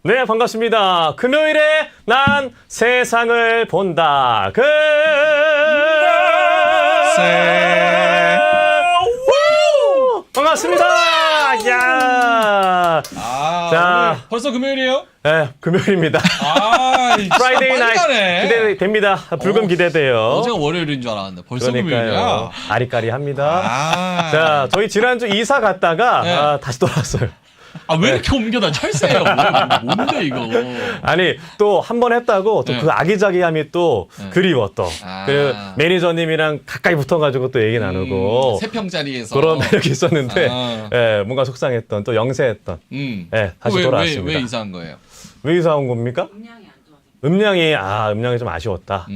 네, 반갑습니다. 금요일에 난 세상을 본다. 반갑습니다. 야. 자, 벌써 금요일이에요? 네, 금요일입니다. 프라이데이 나이트 기대됩니다. 불금 기대돼요. 어제가 월요일인 줄 알았는데 벌써 금요일이야. 그러니까요. 아리까리합니다. 자, 저희 지난주 이사 갔다가 다시 돌아왔어요. 왜 이렇게 옮겨다 철새예요? 뭔데 이거? 아니 또 한 번 했다고 또 그 아기자기함이 또 그리워 또. 그 매니저님이랑 가까이 붙어가지고 또 얘기 나누고 세 평짜리에서 그런 매력이 있었는데 예, 뭔가 속상했던 또 영세했던. 예, 다시 돌아왔습니다. 왜 이사한 거예요? 왜 이사 온 겁니까? 음량이 좀 아쉬웠다.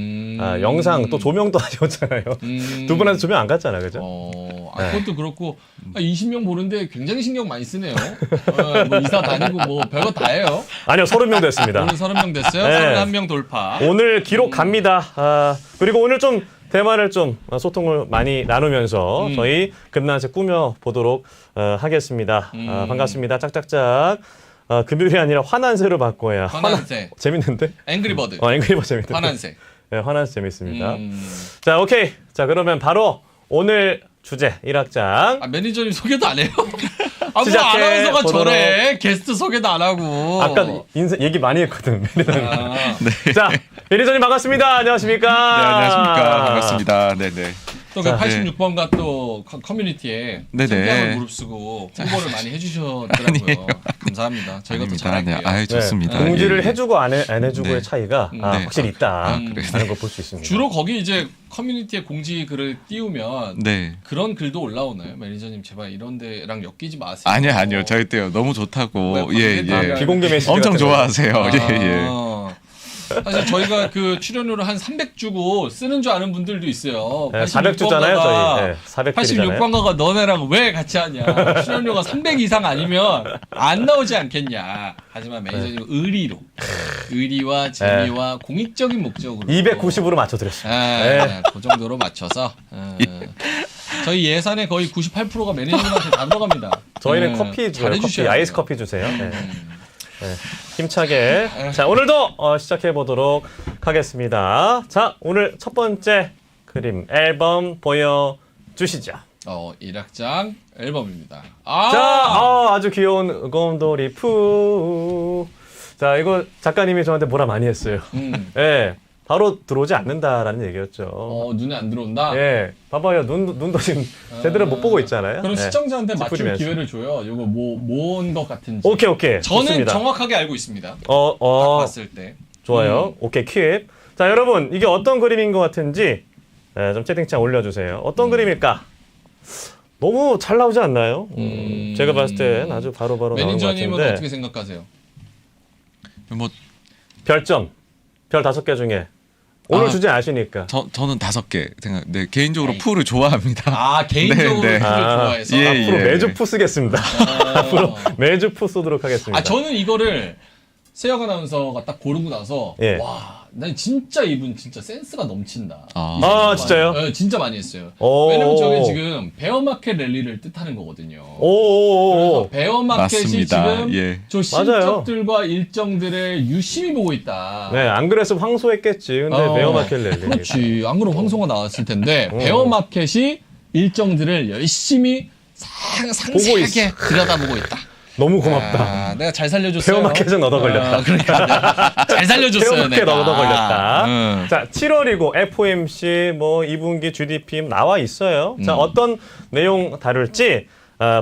영상 또 조명도 아쉬웠잖아요. 두 분한테 조명 안 갔잖아요, 그죠? 그것도 그렇고 20명 보는데 굉장히 신경 많이 쓰네요. 뭐 이사 다니고 뭐 별거 다 해요. 아니요, 30명 됐습니다. 오늘 30명 됐어요. 네. 31명 돌파. 오늘 기록 갑니다. 그리고 오늘 좀 대화를 좀 소통을 많이 나누면서 저희 금난색 꾸며 보도록 하겠습니다. 반갑습니다. 짝짝짝. 금요일이 아니라 환한새로 바꿔야. 환한새. 재밌는데? 앵그리버드. 앵그리버드 재밌는데. 환한새. 네, 환한새 재밌습니다. 자, 오케이. 자, 그러면 바로 오늘 주제 1학장. 매니저님 소개도 안 해요? 뭐 시작해 아나운서가 보도록. 저래. 게스트 소개도 안 하고. 아까 얘기 많이 했거든. 매니저님. 네. 자, 매니저님 반갑습니다. 안녕하십니까? 네, 안녕하십니까. 반갑습니다. 네네. 또 그 86번가 또 커뮤니티에 네네. 챔피언을 무릅쓰고 홍보를 많이 해주셨더라고요. 감사합니다. 저희가 또 잘할게요. 네. 아유, 좋습니다. 공지를 예, 예. 해주고 안 해주고의 네. 차이가 네. 확실히 있다. 그래요? 라는 걸 볼 수 있습니다. 주로 거기 이제 커뮤니티에 공지 글을 띄우면 네. 그런 글도 올라오나요? 매니저님 제발 이런 데랑 엮이지 마세요. 아니요. 저희 때요. 너무 좋다고. 왜 예. 비공개 메시지 엄청 같은 거. 좋아하세요. 예. 사실 저희가 그 출연료를 한 300 주고 쓰는 줄 아는 분들도 있어요. 네, 400주잖아요, 저희. 네, 400주잖아요. 86번가가 너네랑 왜 같이 하냐. 출연료가 300 이상 아니면 안 나오지 않겠냐. 하지만 매니저님 의리와 재미와 공익적인 목적으로 290으로 맞춰드렸습니다. 그 정도로 맞춰서 저희 예산의 거의 98%가 매니저님한테 다 들어갑니다. 저희는 커피 줘요. 잘해주셔야 커피, 아이스 돼요. 커피 주세요. 네. 네, 힘차게. 자, 오늘도 시작해 보도록 하겠습니다. 자, 오늘 첫 번째 그림 앨범 보여주시죠. 1학장 앨범입니다. 자, 아주 귀여운 곰돌이 푸. 자, 이거 작가님이 저한테 뭐라 많이 했어요. 예, 바로 들어오지 않는다라는 얘기였죠. 눈에 안 들어온다? 예, 봐봐요. 눈도 지금 제대로 못 보고 있잖아요. 그럼 예. 시청자한테 맞출 찌푸리면서. 기회를 줘요. 이거 뭔 것 같은지. 오케이. 저는 좋습니다. 정확하게 알고 있습니다. 딱 봤을 때. 좋아요. 오케이, 킵. 자, 여러분, 이게 어떤 그림인 것 같은지 좀 채팅창 올려주세요. 어떤 그림일까? 너무 잘 나오지 않나요? 제가 봤을 땐 아주 바로바로 나오는 것 매니저님은 같은데. 어떻게 생각하세요? 뭐 별점. 별 5개 중에. 오늘 주제 아시니까. 저는 5개 생각. 네, 개인적으로 푸를 좋아합니다. 개인적으로 네. 푸를 좋아해서. 앞으로 예. 매주 푸 쓰겠습니다. 앞으로 매주 푸 쏘도록 하겠습니다. 저는 이거를 세혁 아나운서가 딱 고르고 나서 예. 와, 난 진짜 이분 진짜 센스가 넘친다. 진짜요? 네, 진짜 많이 했어요. 오. 왜냐면 저게 지금 베어마켓 랠리를 뜻하는 거거든요. 오. 그래서 베어마켓이 맞습니다. 지금 예. 저 실적들과 일정들을 유심히 보고 있다. 네, 안 그랬으면 황소했겠지. 근데 베어마켓 랠리. 그렇지. 안 그러면 황소가 나왔을 텐데 베어마켓이 일정들을 열심히 상세하게 들여다보고 있다. 너무 고맙다. 내가 잘 살려줬어요. 베어마켓은 얻어 걸렸다. 그러니까 잘 살려줬어요. 베어마켓 내가. 얻어 걸렸다. 자, 7월이고 FOMC 뭐 2분기 GDP 나와 있어요. 자, 어떤 내용 다룰지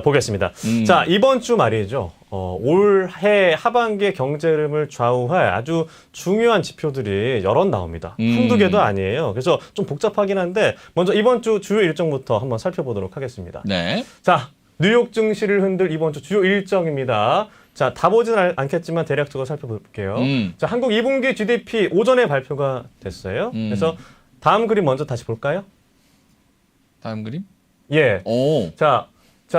보겠습니다. 자, 이번 주 말이죠. 올해 하반기의 경제 흐름을 좌우할 아주 중요한 지표들이 여럿 나옵니다. 한두 개도 아니에요. 그래서 좀 복잡하긴 한데 먼저 이번 주 주요 일정부터 한번 살펴보도록 하겠습니다. 네. 자, 뉴욕 증시를 흔들 이번 주 주요 일정입니다. 자, 다 보지는 않겠지만 대략적으로 살펴볼게요. 자, 한국 2분기 GDP 오전에 발표가 됐어요. 그래서 다음 그림 먼저 다시 볼까요? 다음 그림? 예. 오. 자,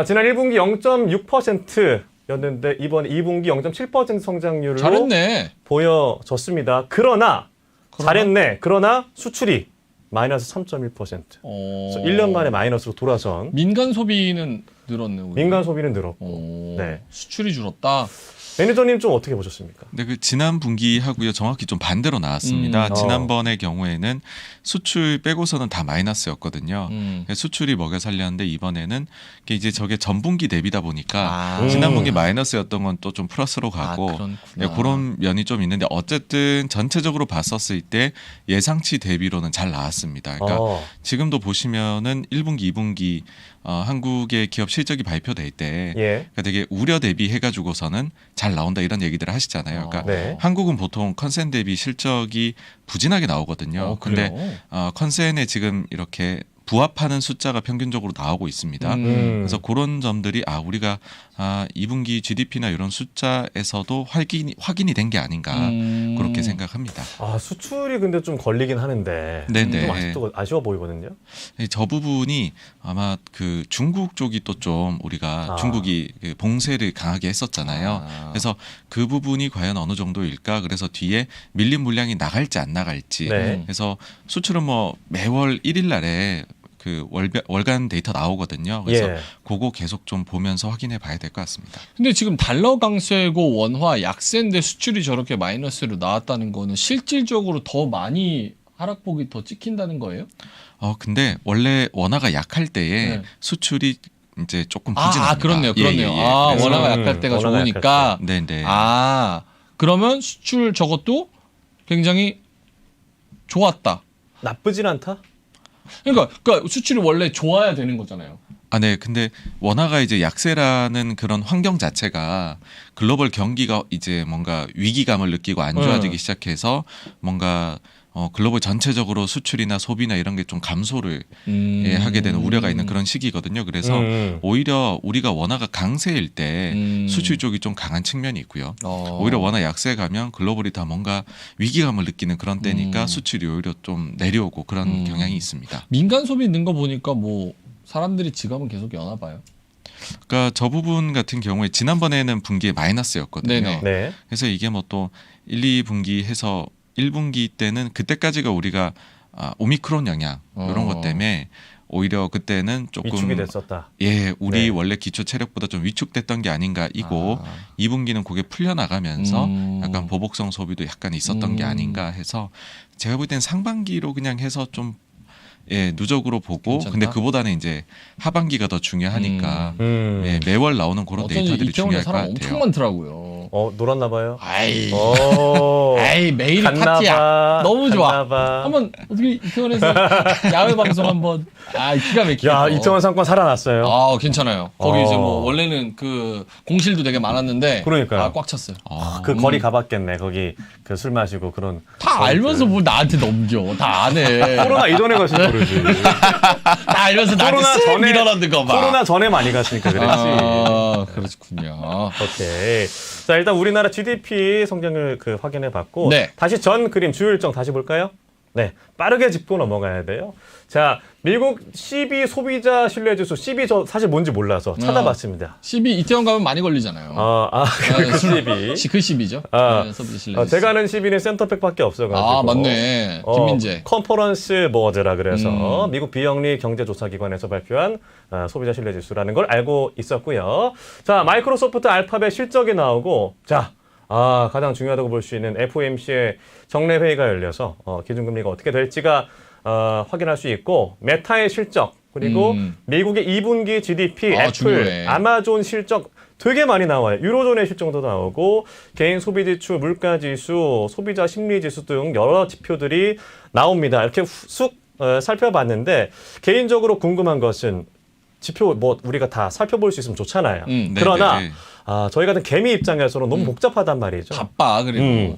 지난 1분기 0.6%였는데 이번 2분기 0.7% 성장률로 잘했네. 보여졌습니다. 그러나 잘했네. 그러나 수출이 마이너스 3.1%. 그래서 1년 만에 마이너스로 돌아선. 민간 소비는 늘었네. 우리. 민간 소비는 늘었고. 오. 네. 수출이 줄었다. 매니저님 좀 어떻게 보셨습니까? 네, 그 지난 분기하고요 정확히 좀 반대로 나왔습니다. 지난번의 경우에는 수출 빼고서는 다 마이너스였거든요. 수출이 먹여 살렸는데 이번에는 이제 저게 전분기 대비다 보니까 지난 분기 마이너스였던 건 또 좀 플러스로 가고 네, 그런 면이 좀 있는데 어쨌든 전체적으로 봤었을 때 예상치 대비로는 잘 나왔습니다. 그러니까 지금도 보시면은 1분기, 2분기 한국의 기업 실적이 발표될 때 그러니까 되게 우려 대비해가지고서는 잘 나온다 이런 얘기들을 하시잖아요. 그러니까 네. 한국은 보통 컨센 대비 실적이 부진하게 나오거든요. 근데 컨센에 지금 이렇게 부합하는 숫자가 평균적으로 나오고 있습니다. 그래서 그런 점들이 우리가 2분기 GDP나 이런 숫자에서도 확인이 된 게 아닌가 그렇게 생각합니다. 수출이 근데 좀 걸리긴 하는데 네네. 좀 아직도 아쉬워 보이거든요. 저 부분이 아마 그 중국 쪽이 또 좀 우리가 중국이 그 봉쇄를 강하게 했었잖아요. 그래서 그 부분이 과연 어느 정도일까? 그래서 뒤에 밀린 물량이 나갈지 안 나갈지. 네. 그래서 수출은 뭐 매월 1일 날에 그 월간 데이터 나오거든요. 그래서 그거 계속 좀 보면서 확인해 봐야 될 것 같습니다. 근데 지금 달러 강세고 원화 약세인데 수출이 저렇게 마이너스로 나왔다는 거는 실질적으로 더 많이 하락폭이 더 찍힌다는 거예요? 근데 원래 원화가 약할 때에 수출이 이제 조금 부진합니다. 그렇네요. 그렇네요. 그래서 원화가 약할 때가 원화가 좋으니까. 네네. 그러면 수출 저것도 굉장히 좋았다. 나쁘진 않다? 그러니까 수출이 원래 좋아야 되는 거잖아요. 네. 근데 원화가 이제 약세라는 그런 환경 자체가 글로벌 경기가 이제 뭔가 위기감을 느끼고 안 좋아지기 시작해서 뭔가 글로벌 전체적으로 수출이나 소비나 이런 게 좀 감소를 하게 되는 우려가 있는 그런 시기거든요. 그래서 오히려 우리가 원화가 강세일 때 수출 쪽이 좀 강한 측면이 있고요. 오히려 원화 약세 가면 글로벌이 다 뭔가 위기감을 느끼는 그런 때니까 수출이 오히려 좀 내려오고 그런 경향이 있습니다. 민간 소비 있는 거 보니까 뭐 사람들이 지갑은 계속 여나 봐요. 그러니까 저 부분 같은 경우에 지난번에는 분기에 마이너스였거든요. 네네. 네. 그래서 이게 뭐 또 1, 2분기 해서 1분기 때는 그때까지가 우리가 오미크론 영향 이런 것 때문에 오히려 그때는 조금 위축이 됐었다. 우리 원래 기초 체력보다 좀 위축됐던 게 아닌가 이고 2분기는 그게 풀려나가면서 약간 보복성 소비도 약간 있었던 게 아닌가 해서 제가 볼 땐 상반기로 그냥 해서 좀 누적으로 보고 괜찮다? 근데 그보다는 이제 하반기가 더 중요하니까 매월 나오는 그런 데이터들이 중요할 것 사람 같아요. 엄청 많더라고요. 놀았나 봐요. 매일이 갔나 파티야. 봐. 너무 좋아. 갔나 봐. 한번 어떻게 이태원에서 야외 방송 한번 기가 막히게. 야, 이태원 상권 살아났어요. 괜찮아요. 거기 이제 뭐 원래는 그 공실도 되게 많았는데 그러니까요. 꽉 찼어요. 그 거리 가봤겠네. 거기 그 술 마시고 그런. 다 알면서 뭘 나한테 넘겨. 다 안 해. 코로나 이전에 가신 거지. 다 알면서 나한테 쓱 밀어넣는 거 봐. 코로나 전에 많이 갔으니까 그랬지. 그렇군요. 오케이. 자, 일단 우리나라 GDP 성장을 확인해 봤고 다시 전 그림 주요 일정 다시 볼까요? 네, 빠르게 짚고 넘어가야 돼요. 자, 미국 CB 소비자 신뢰지수, CB 저 사실 뭔지 몰라서 찾아봤습니다. CB 이태원 가면 많이 걸리잖아요. 그 CB. 그 CB죠. 제가 아는 CB는 센터팩밖에 없어가지고. 맞네. 김민재. 컨퍼런스 보드라 그래서 미국 비영리 경제조사기관에서 발표한 소비자 신뢰지수라는 걸 알고 있었고요. 자, 마이크로소프트 알파벳 실적이 나오고, 자, 가장 중요하다고 볼 수 있는 FOMC의 정례 회의가 열려서 기준금리가 어떻게 될지가 확인할 수 있고 메타의 실적 그리고 미국의 2분기 GDP, 애플, 중요해. 아마존 실적 되게 많이 나와요. 유로존의 실적도 나오고 개인 소비지출, 물가지수, 소비자 심리지수 등 여러 지표들이 나옵니다. 이렇게 쑥 살펴봤는데 개인적으로 궁금한 것은 지표 우리가 다 살펴볼 수 있으면 좋잖아요. 그러나 저희 같은 개미 입장에서는 너무 복잡하단 말이죠. 바빠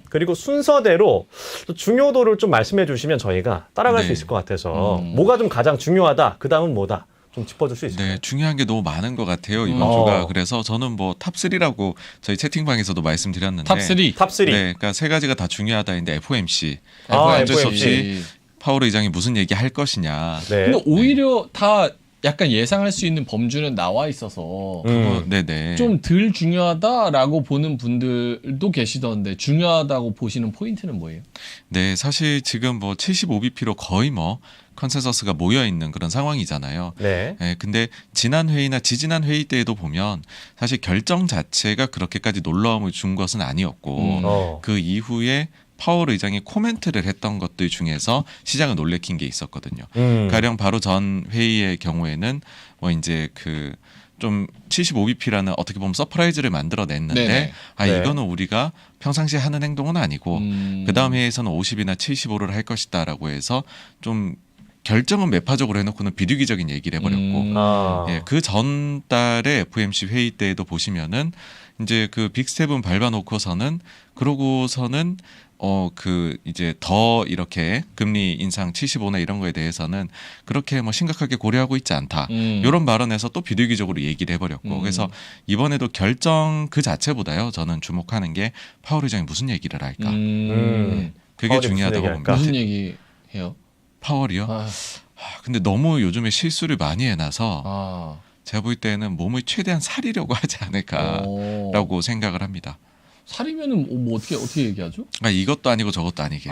그리고 순서대로 또 중요도를 좀 말씀해 주시면 저희가 따라갈 수 있을 것 같아서 뭐가 좀 가장 중요하다. 그 다음은 뭐다. 좀 짚어줄 수 있을까요? 네, 중요한 게 너무 많은 것 같아요 이번 주가. 그래서 저는 뭐 탑3라고 저희 채팅방에서도 말씀드렸는데 탑3. 네, 그러니까 세 가지가 다 중요하다인데 FOMC. 아, 어쩔 수 FOMC. 없이 파월 의장이 무슨 얘기 할 것이냐. 네. 근데 오히려 다 약간 예상할 수 있는 범주는 나와 있어서 네네. 좀 덜 중요하다라고 보는 분들도 계시던데 중요하다고 보시는 포인트는 뭐예요? 네, 사실 지금 뭐 75bp로 거의 뭐 컨센서스가 모여 있는 그런 상황이잖아요. 네. 근데 지난 회의나 지지난 회의 때에도 보면 사실 결정 자체가 그렇게까지 놀라움을 준 것은 아니었고 그 이후에 파월 의장이 코멘트를 했던 것들 중에서 시장을 놀래킨 게 있었거든요. 가령 바로 전 회의의 경우에는 뭐 이제 그 좀 75bp라는 어떻게 보면 서프라이즈를 만들어냈는데 네네. 네. 이거는 우리가 평상시에 하는 행동은 아니고 그 다음 회의에서는 50이나 75를 할 것이다라고 해서 좀 결정은 매파적으로 해놓고는 비류기적인 얘기를 해버렸고 예, 그 전달에 FOMC 회의 때에도 보시면은 이제 그 빅7 밟아놓고서는 그러고서는 그 이제 더 이렇게 금리 인상 75나 이런 거에 대해서는 그렇게 뭐 심각하게 고려하고 있지 않다. 이런 발언에서 또 비둘기적으로 얘기를 해버렸고 그래서 이번에도 결정 그 자체보다요. 저는 주목하는 게 파월 의장이 무슨 얘기를 할까. 그게 파월이 중요하다고 무슨 봅니다. 무슨 얘기해요? 파월이요? 근데 너무 요즘에 실수를 많이 해놔서 제가 볼 때는 몸을 최대한 사리려고 하지 않을까라고 생각을 합니다. 살이면은 뭐 어떻게 얘기하죠? 이것도 아니고 저것도 아니게.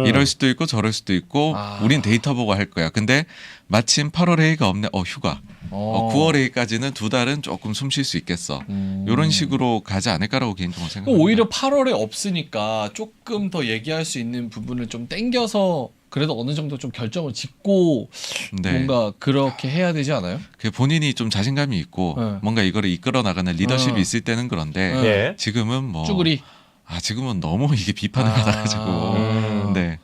이럴 수도 있고 저럴 수도 있고 우린 데이터 보고 할 거야. 근데 마침 8월 회의가 없네. 휴가. 9월 회의까지는 2달은 조금 숨 쉴 수 있겠어. 이런 식으로 가지 않을까라고 개인적으로 생각합니다. 오히려 8월에 없으니까 조금 더 얘기할 수 있는 부분을 좀 땡겨서 그래도 어느 정도 좀 결정을 짓고 네. 뭔가 그렇게 해야 되지 않아요? 그 본인이 좀 자신감이 있고 네. 뭔가 이거를 이끌어 나가는 리더십이 있을 때는 그런데 네. 지금은 뭐 쭈구리 지금은 너무 이게 비판을 받아가지고 네.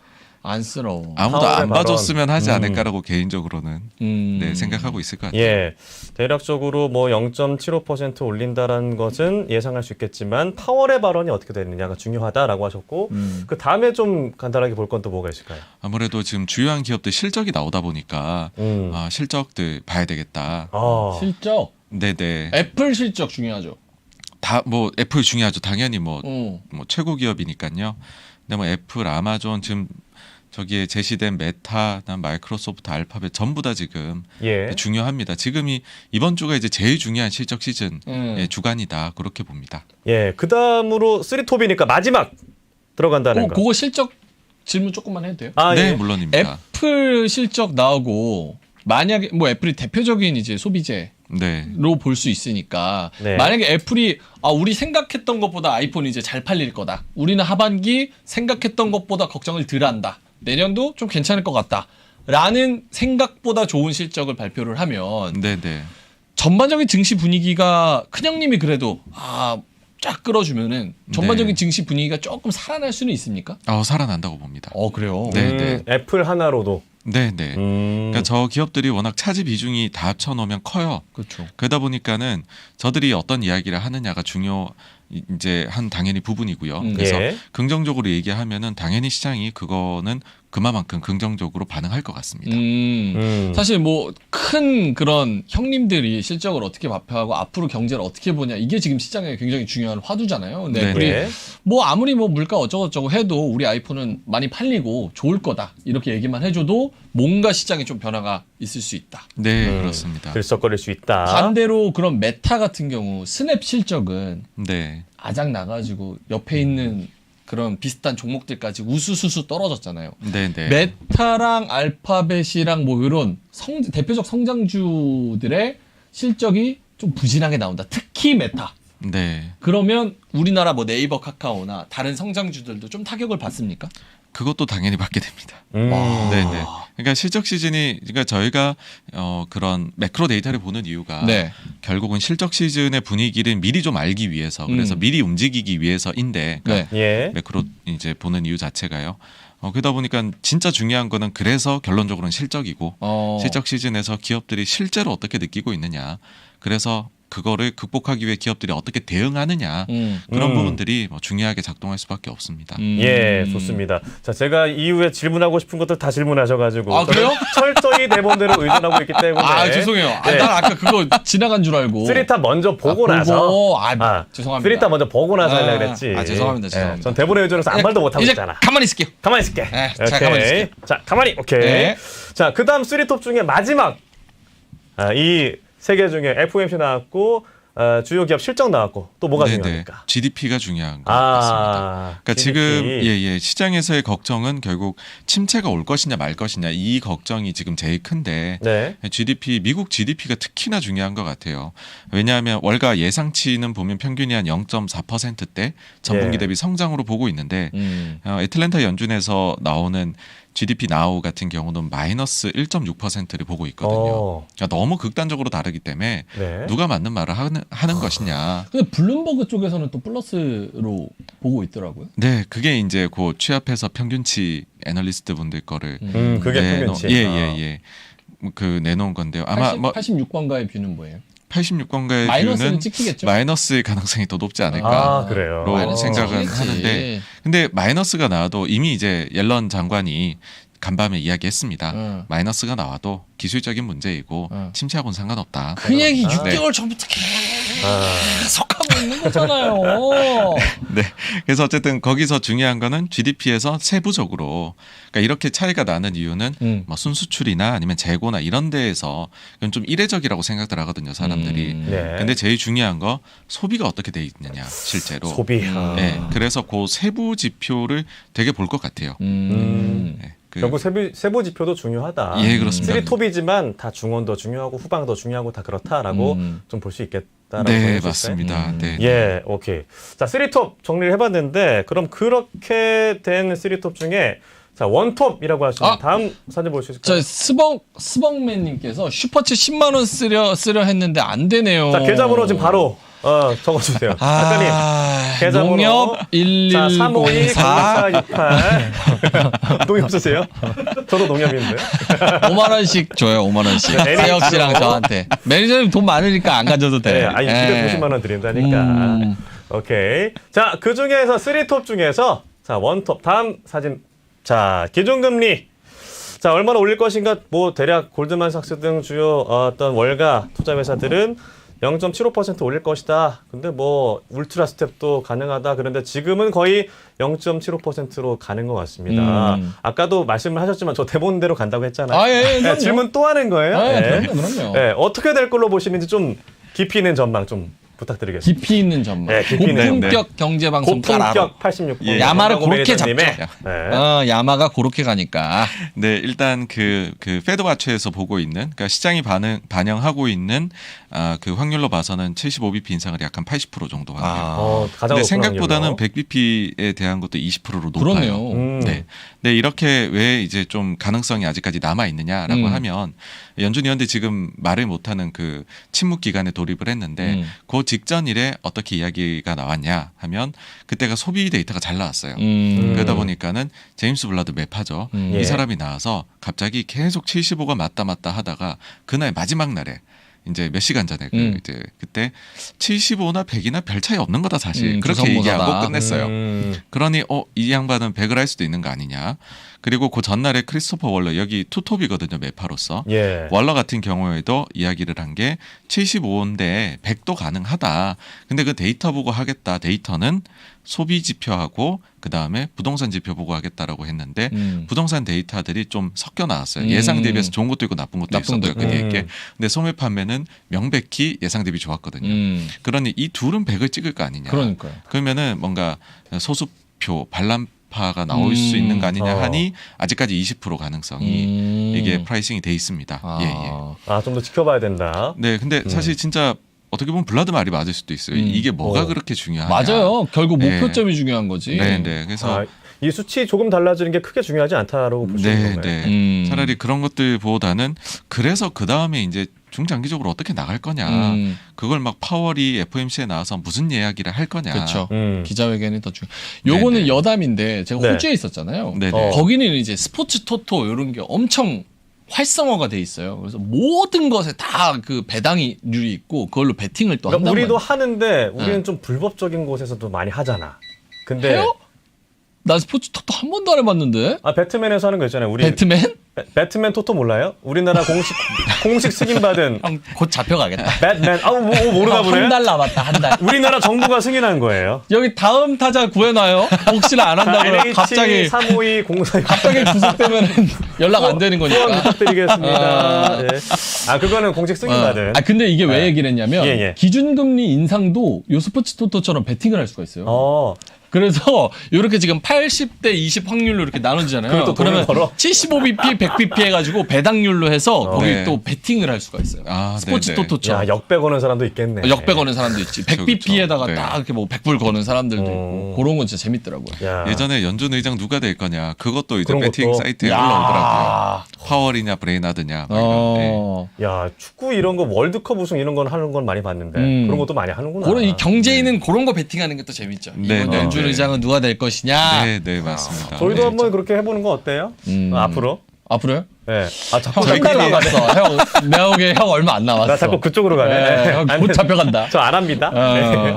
안쓰러워. 아무도 안 파월의 봐줬으면 하지 발언. 않을까라고 개인적으로는 네, 생각하고 있을 것 같아요. 예, 대략적으로 뭐 0.75% 올린다라는 것은 예상할 수 있겠지만 파월의 발언이 어떻게 되느냐가 중요하다라고 하셨고 그 다음에 좀 간단하게 볼 건 또 뭐가 있을까요? 아무래도 지금 주요한 기업들 실적이 나오다 보니까 실적들 봐야 되겠다. 실적. 네네. 애플 실적 중요하죠. 다 뭐 애플 중요하죠. 당연히 뭐 최고 기업이니까요. 근데 뭐 애플, 아마존 지금 저기에 제시된 메타, 마이크로소프트, 알파벳 전부 다 지금 중요합니다. 지금이 이번 주가 이제 제일 중요한 실적 시즌 주간이다 그렇게 봅니다. 예, 그 다음으로 3톱이니까 마지막 들어간다는 거. 그거 실적 질문 조금만 해도 돼요? 네, 예. 물론입니다. 애플 실적 나오고 만약에 뭐 애플이 대표적인 이제 소비재 네. 로 볼 수 있으니까 네. 만약에 애플이 우리 생각했던 것보다 아이폰이 이제 잘 팔릴 거다. 우리는 하반기 생각했던 것보다 걱정을 덜 한다. 내년도 좀 괜찮을 것 같다. 라는 생각보다 좋은 실적을 발표를 하면 네네. 전반적인 증시 분위기가 큰형님이 그래도 쫙 끌어주면은 전반적인 증시 분위기가 조금 살아날 수는 있습니까? 살아난다고 봅니다. 그래요? 네네. 애플 하나로도. 네네. 그러니까 저 기업들이 워낙 차지 비중이 다 합쳐놓으면 커요. 그렇죠. 그러다 보니까는 저들이 어떤 이야기를 하느냐가 이제 한 당연히 부분이고요. 그래서 긍정적으로 얘기하면은 당연히 시장이 그거는 그만큼 긍정적으로 반응할 것 같습니다. 사실 뭐 큰 그런 형님들이 실적을 어떻게 발표하고 앞으로 경제를 어떻게 보냐 이게 지금 시장에 굉장히 중요한 화두잖아요. 근데 우리 뭐 아무리 뭐 물가 어쩌고저쩌고 해도 우리 아이폰은 많이 팔리고 좋을 거다 이렇게 얘기만 해줘도 뭔가 시장에 좀 변화가 있을 수 있다. 네, 그렇습니다. 들썩거릴 수 있다. 반대로 그런 메타 같은 경우 스냅 실적은 네. 아작 나가지고 옆에 있는 그런 비슷한 종목들까지 우수수수 떨어졌잖아요. 네네. 메타랑 알파벳이랑 뭐 이런 대표적 성장주들의 실적이 좀 부진하게 나온다. 특히 메타. 네. 그러면 우리나라 뭐 네이버, 카카오나 다른 성장주들도 좀 타격을 받습니까? 그것도 당연히 받게 됩니다. 네네. 그러니까 실적 시즌이 그러니까 저희가 그런 매크로 데이터를 보는 이유가 결국은 실적 시즌의 분위기를 미리 좀 알기 위해서 그래서 미리 움직이기 위해서인데 그러니까 매크로 이제 보는 이유 자체가요. 그러다 보니까 진짜 중요한 거는 그래서 결론적으로는 실적이고 실적 시즌에서 기업들이 실제로 어떻게 느끼고 있느냐. 그래서 그거를 극복하기 위해 기업들이 어떻게 대응하느냐 그런 부분들이 뭐 중요하게 작동할 수밖에 없습니다. 예, 좋습니다. 자, 제가 이후에 질문하고 싶은 것들 다 질문하셔가지고 그래요? 철저히 대본대로 의존하고 있기 때문에 죄송해요. 난 아까 그거 지나간 줄 알고 3탑 먼저 보고 나서 죄송합니다. 3탑 먼저 보고 나서 하려고 그랬지. 죄송합니다. 전 대본에 의존해서 아무 말도 못하고 이제 있잖아. 가만히 있을게요. 가만히 있을게. 자, 가만히 있을게요. 자, 가만히. 오케이. 자, 그 다음 3톱 중에 마지막 이 세 개 중에 FOMC 나왔고 주요 기업 실적 나왔고 또 뭐가 네네. 중요합니까? GDP가 중요한 것 같습니다. 그러니까 GDP. 지금 시장에서의 걱정은 결국 침체가 올 것이냐 말 것이냐 이 걱정이 지금 제일 큰데 네. 미국 GDP가 특히나 중요한 것 같아요. 왜냐하면 월가 예상치는 보면 평균이 한 0.4%대 전분기 예. 대비 성장으로 보고 있는데 애틀랜타 연준에서 나오는 GDP 나우 같은 경우는 마이너스 1.6%를 보고 있거든요. 그러니까 너무 극단적으로 다르기 때문에 네. 누가 맞는 말을 하는 것이냐. 근데 블룸버그 쪽에서는 또 플러스로 보고 있더라고요. 네, 그게 이제 그 취합해서 평균치 애널리스트 분들 거를 그게 평균치. 예. 그 내놓은 건데요. 아마 86관가의 뷰는 뭐예요? 86관가의 마이너스는 뷰는 찍히겠죠. 마이너스의 가능성이 더 높지 않을까. 그래요. 생각은 찍히겠지. 하는데 근데 마이너스가 나와도 이미 이제 옐런 장관이 간밤에 이야기했습니다. 마이너스가 나와도 기술적인 문제이고 침체하고는 상관없다. 그 얘기 네. 6개월 전부터 계속 하고 있는 거잖아요. 네. 그래서 어쨌든 거기서 중요한 거는 GDP에서 세부적으로 그러니까 이렇게 차이가 나는 이유는 뭐 순수출이나 아니면 재고나 이런 데에서 그건 좀 이례적이라고 생각들 하거든요, 사람들이. 네. 근데 제일 중요한 거 소비가 어떻게 돼 있느냐, 실제로. 소비. 네. 그래서 그 세부 지표를 되게 볼 것 같아요. 네. 결국 세부 지표도 중요하다. 예, 그렇습니다. 쓰리톱이지만 다 중원도 중요하고 후방도 중요하고 다 그렇다라고 좀 볼 수 있겠다라고 네, 보여주실까요? 맞습니다. 네. 예, 오케이. 자, 쓰리톱 정리를 해봤는데 그럼 그렇게 된 쓰리톱 중에 자 원톱이라고 하시면 다음 사진 볼 수 있을까요? 저 스벅맨님께서 슈퍼챗 10만 원 쓰려 했는데 안 되네요. 자, 계좌번호 지금 바로 적어주세요. 작가님. 계좌번호. 농협 1104. 자, 352-0468. 농협 쓰세요? 저도 농협인데. 5만 원씩 줘요. 5만 원씩. 네, 세혁 씨랑 저한테. 매니저님 돈 많으니까 안 가져도 돼. 네, 아니 290만 원 드린다니까. 오케이. 자, 그 중에서 3톱 중에서 자, 원톱. 다음 사진. 자, 기준금리. 자, 얼마나 올릴 것인가? 뭐 대략 골드만삭스 등 주요 어떤 월가 투자 회사들은 0.75% 올릴 것이다. 근데 뭐 울트라 스텝도 가능하다. 그런데 지금은 거의 0.75%로 가는 것 같습니다. 아까도 말씀을 하셨지만 저 대본대로 간다고 했잖아요. 그럼요. 질문 또 하는 거예요. 그럼요. 네, 어떻게 될 걸로 보시는지 좀 깊이 있는 전망 좀 부탁드리겠습니다. 깊이 있는 전망. 네, 깊이 있는 고품격 경제 방송 고품격 86번. 예. 야마를 그렇게 잡죠. 네. 야마가 그렇게 가니까. 네, 일단 그 페드 와치에서 보고 있는, 그러니까 시장이 반영하고 있는 그 확률로 봐서는 75bp 인상을 약 한 80% 정도 확률. 가장 근데 높은 생각보다는 확률로. 100bp에 대한 것도 20%로 높아요. 그러네요. 네. 네, 이렇게 왜 이제 좀 가능성이 아직까지 남아 있느냐라고 하면 연준 의원들 지금 말을 못하는 그 침묵 기간에 돌입을 했는데 그 직전 일에 어떻게 이야기가 나왔냐 하면 그때가 소비 데이터가 잘 나왔어요. 그러다 보니까는 제임스 블라드 매파죠. 예. 이 사람이 나와서 갑자기 계속 75가 맞다 하다가 그날 마지막 날에 이제 몇 시간 전에 이제 그때 75나 100이나 별 차이 없는 거다 사실 그렇게 주성모사다. 얘기하고 끝냈어요. 그러니 이 양반은 100을 할 수도 있는 거 아니냐. 그리고 그 전날에 크리스토퍼 월러 여기 투톱이거든요 매파로서. 예. 월러 같은 경우에도 이야기를 한 게 75인데 100도 가능하다. 근데 그 데이터 보고 하겠다. 데이터는 소비 지표하고 그 다음에 부동산 지표 보고 하겠다라고 했는데 부동산 데이터들이 좀 섞여 나왔어요. 예상 대비해서 좋은 것도 있고 나쁜 것도 있었고요. 그 뒤에. 근데 소매 판매는 명백히 예상 대비 좋았거든요. 그러니 이 둘은 100을 찍을 거 아니냐. 그러니까요. 그러면은 뭔가 소수표 반란파가 나올 수 있는 거 아니냐 하니 아직까지 20% 가능성이 이게 프라이싱이 돼 있습니다. 예. 좀 더 지켜봐야 된다. 네, 근데 사실 진짜 어떻게 보면 블라드 말이 맞을 수도 있어요. 이게 뭐가 그렇게 중요하냐. 맞아요. 결국 네. 목표점이 중요한 거지. 네. 그래서 이 수치 조금 달라지는 게 크게 중요하지 않다라고 보시는 건가요? 차라리 그런 것들보다는 그래서 그 다음에 이제 중장기적으로 어떻게 나갈 거냐. 그걸 막 파월이 FOMC에 나와서 무슨 이야기를 할 거냐. 그렇죠. 기자회견이 더 중요. 요거는 네네. 여담인데 제가 네. 호주에 있었잖아요. 네네. 거기는 이제 스포츠 토토 이런 게 엄청 활성화가 돼 있어요. 그래서 모든 것에 다 그 배당률이 있고 그걸로 베팅을 또 그러니까 한단 우리도 말이에요. 하는데 우리는 좀 불법적인 곳에서도 많이 하잖아. 근데 해요? 나 스포츠 토토 한 번도 안 해봤는데. 배트맨에서 하는 거 있잖아요. 우리 배트맨? 배트맨 토토 몰라요? 우리나라 공식 승인받은 형 곧 잡혀가겠다. 배트맨 모르나 보네. 한 달 남았다 한 달. 우리나라 정부가 승인한 거예요. 여기 다음 타자 구해놔요. 혹시나 안 한다 그러면 갑자기 35204 갑자기 구속되면 연락 안 되는 후원 거니까. 부탁드리겠습니다. 네. 그거는 공식 승인받은. 근데 이게 왜 얘기를 했냐면 예. 기준금리 인상도 요 스포츠 토토처럼 베팅을 할 수가 있어요. 그래서 이렇게 지금 80대 20 확률로 이렇게 나눠지잖아요. 그걸 또 그러면 걸어? 75bp, 100bp 해가지고 배당률로 해서 거기 네. 또 베팅을 할 수가 있어요. 스포츠 네네. 토토처럼. 야, 역배 거는 사람도 있겠네. 역배 거는 사람도 있지. 100bp에다가 네. 딱 이렇게 뭐 100불 거는 사람들도 있고 그런 건 진짜 재밌더라고요. 야. 예전에 연준 의장 누가 될 거냐 그것도 이제 그런 배팅 것도. 사이트에 야. 올라오더라고요. 파월이냐 브레이나드냐. 뭐 이런. 야, 축구 이런 거 월드컵 우승 이런 건 하는 건 많이 봤는데 그런 것도 많이 하는구나. 그런 이 경제인은 그런 거 베팅하는 게 또 재밌죠. 네, 이번 네, 연준 네. 의장은 누가 될 것이냐. 네, 맞습니다. 저희도 네. 한번 그렇게 해보는 거 어때요? 앞으로? 앞으로요? 네. 자꾸 형 한 달 저희끼리- 남았어. 형 내가 보기에 형 얼마 안 남았어. 나 자꾸 그쪽으로 가네. 네, 형 아니, 곧 잡혀간다. 저 안 합니다. 네.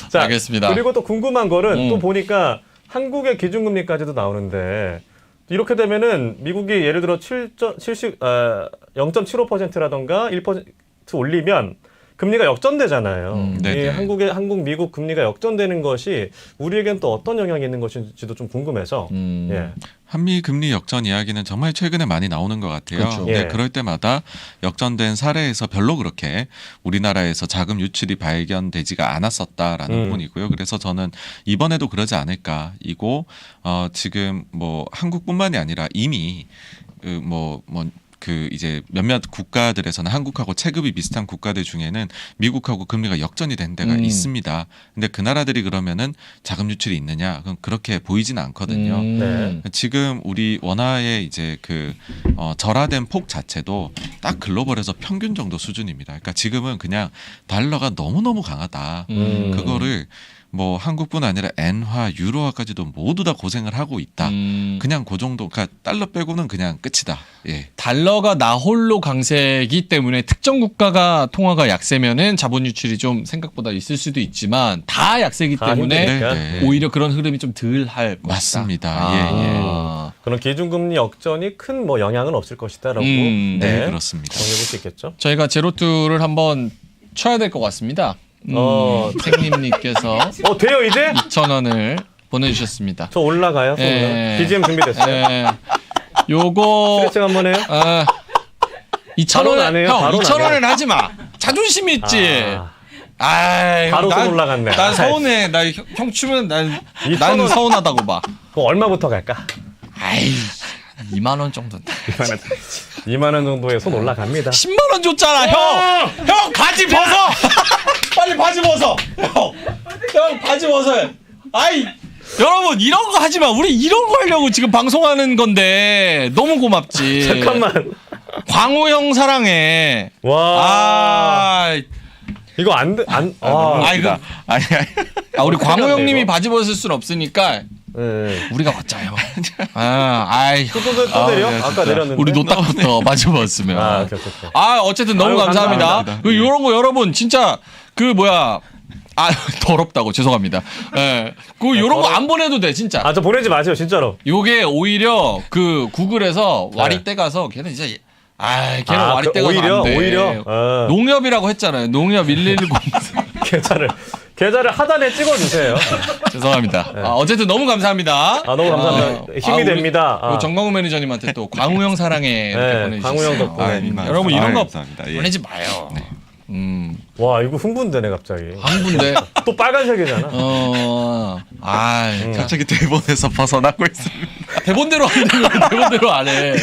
자, 알겠습니다. 그리고 또 궁금한 거는 또 보니까 한국의 기준금리까지도 나오는데 이렇게 되면은 미국이 예를 들어 0.75%라던가 1% 올리면 금리가 역전되잖아요. 네네. 이 한국, 미국 금리가 역전되는 것이 우리에겐 또 어떤 영향이 있는 것인지도 좀 궁금해서. 예. 한미 금리 역전 이야기는 정말 최근에 많이 나오는 것 같아요. 그렇죠. 근데 예. 그럴 때마다 역전된 사례에서 별로 그렇게 우리나라에서 자금 유출이 발견되지가 않았었다라는 부분이고요. 그래서 저는 이번에도 그러지 않을까. 이고 지금 뭐 한국뿐만이 아니라 이미 그 이제 몇몇 국가들에서는 한국하고 체급이 비슷한 국가들 중에는 미국하고 금리가 역전이 된 데가 있습니다. 근데 그 나라들이 그러면은 자금 유출이 있느냐? 그럼 그렇게 보이지는 않거든요. 네. 지금 우리 원화의 이제 그 절하된 폭 자체도 딱 글로벌에서 평균 정도 수준입니다. 그러니까 지금은 그냥 달러가 너무너무 강하다. 그거를 뭐 한국뿐 아니라 엔화, 유로화까지도 모두 다 고생을 하고 있다. 그냥 그 정도, 그러니까 달러 빼고는 그냥 끝이다. 예. 달러가 나홀로 강세이기 때문에 특정 국가가 통화가 약세면은 자본 유출이 좀 생각보다 있을 수도 있지만 다 약세이기 다 때문에 힘드니까. 네. 오히려 그런 흐름이 좀 덜 할 것이다. 맞습니다. 예. 그런 기준금리 역전이 큰 뭐 영향은 없을 것이다라고 네, 네, 그렇습니다. 정리해볼 수 있겠죠. 저희가 제로투를 한번 쳐야 될 것 같습니다. 생님님께서 돼요 이제? 2,000원을 보내주셨습니다. 저 올라가요. 예. BGM 준비됐어요. 요거 스트레칭 한번 해요. 2,000원 안 해요? 형 바로는 2,000원을 하지 마. 자존심이 있지. 아이, 바로 난- 돈 올라갔네. 난 서운해. 형 추면 난 2,000원. 서운하다고 봐. 그럼 얼마부터 갈까? 아이 2만 원 정도인데. 2만 원 정도에 손 올라갑니다. 10만 원 줬잖아, 형. 형 바지 벗어. 빨리 바지 벗어. 형 바지 벗어. 아이 여러분 이런 거 하지 마. 우리 이런 거 하려고 지금 방송하는 건데 너무 고맙지. 잠깐만. 광우 형 사랑해. 와. 아, 이거 안 돼. 이거 아니. 우리 광우 큰일 났네, 형님이 이거. 바지 벗을 순 없으니까 네. 우리가 벗자요. 아이 또 내려? 네, 아까 진짜. 내렸는데. 우리 노딱부터 바지 벗으면. 오케이. 어쨌든 너무 아유, 감사합니다. 감사합니다. 그 요런 거 여러분 진짜 그 뭐야 더럽다고 죄송합니다. 예. 그 요런 거 안 보내도 돼 진짜. 저 보내지 마세요, 진짜로. 요게 오히려 그 구글에서 와리떼 가서 걔는 진짜 걔는 와리떼 가서 안 돼. 오히려. 농협이라고 했잖아요. 농협 110. 계좌를 하단에 찍어주세요. 죄송합니다. 어쨌든 너무 감사합니다. 너무 감사합니다. 힘이 됩니다. 우리 정광우 매니저님한테 또 광우 형 사랑해 이렇게 네, 보내주셨어요. 광우 형 덕분에. 여러분 이런 거 감사합니다. 예. 보내지 마요. 와, 이거 흥분되네, 갑자기. 한군데 또 빨간색이잖아. 갑자기 대본에서 벗어나고 있습니다. 대본대로 안 되면 대본대로 안 해.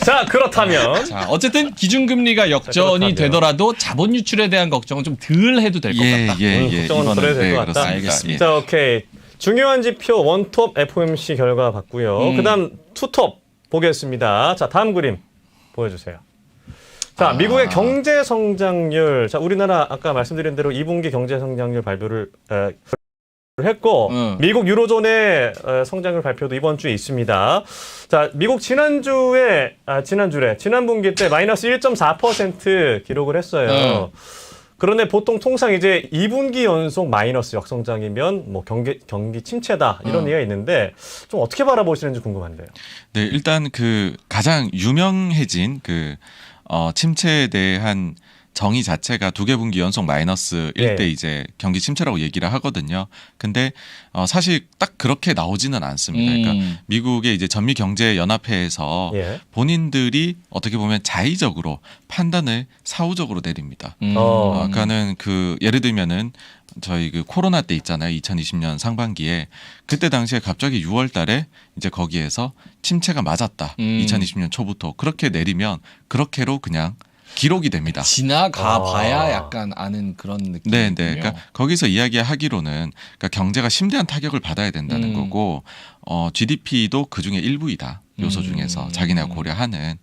자, 그렇다면. 자, 어쨌든 기준금리가 역전이 되더라도 자본 유출에 대한 걱정은 좀 덜 해도 될 것 같다. 걱정은 덜해도 될 것 같다. 그렇습니다. 알겠습니다. 자, 오케이. 중요한 지표 원톱 FOMC 결과 봤고요. 그다음 투톱 보겠습니다. 자, 다음 그림 보여주세요. 자, 미국의 경제 성장률. 자, 우리나라 아까 말씀드린 대로 2분기 경제 성장률 발표를 했고 미국 유로존의 성장률 발표도 이번 주에 있습니다. 자, 미국 지난 분기 때 마이너스 1.4% 기록을 했어요. 그런데 보통 통상 이제 2분기 연속 마이너스 역성장이면 뭐 경기 침체다 이런 얘기가 있는데 좀 어떻게 바라보시는지 궁금한데요. 네, 일단 그 가장 유명해진 그 침체에 대한 정의 자체가 2개 분기 연속 마이너스일 네. 때 이제 경기 침체라고 얘기를 하거든요. 근데 사실 딱 그렇게 나오지는 않습니다. 그러니까 미국의 이제 전미경제연합회에서 예. 본인들이 어떻게 보면 자의적으로 판단을 사후적으로 내립니다. 아까는 그 예를 들면은 저희 그 코로나 때 있잖아요. 2020년 상반기에 그때 당시에 갑자기 6월 달에 이제 거기에서 침체가 맞았다. 2020년 초부터 그렇게 내리면 그렇게로 그냥 기록이 됩니다. 지나가 봐야 약간 아는 그런 느낌이군요. 네, 네. 그러니까 거기서 이야기하기로는 그러니까 경제가 심대한 타격을 받아야 된다는 거고 GDP도 그 중에 일부이다. 요소 중에서 자기네가 고려하는.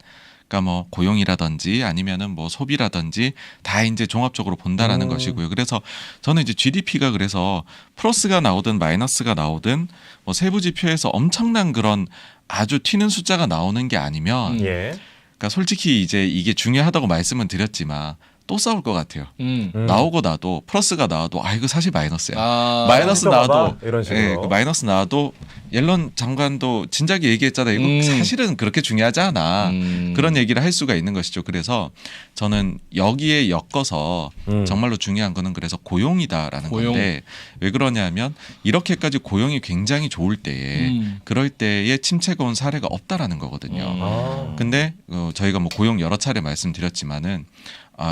그러니까 뭐 고용이라든지 아니면은 뭐 소비라든지 다 이제 종합적으로 본다라는 것이고요. 그래서 저는 이제 GDP가 그래서 플러스가 나오든 마이너스가 나오든 뭐 세부 지표에서 엄청난 그런 아주 튀는 숫자가 나오는 게 아니면 예. 그러니까 솔직히 이제 이게 중요하다고 말씀은 드렸지만 또 싸울 것 같아요. 나오고 나도 플러스가 나와도 이거 사실 마이너스야. 마이너스 나와도 이런 식으로. 예, 그 마이너스 나와도 옐런 장관도 진작에 얘기했잖아요. 이거 사실은 그렇게 중요하지 않아. 그런 얘기를 할 수가 있는 것이죠. 그래서 저는 여기에 엮어서 정말로 중요한 거는 그래서 고용이다라는 건데 왜 그러냐면 이렇게까지 고용이 굉장히 좋을 때에 그럴 때에 침체가 온 사례가 없다라는 거거든요. 근데 저희가 뭐 고용 여러 차례 말씀드렸지만은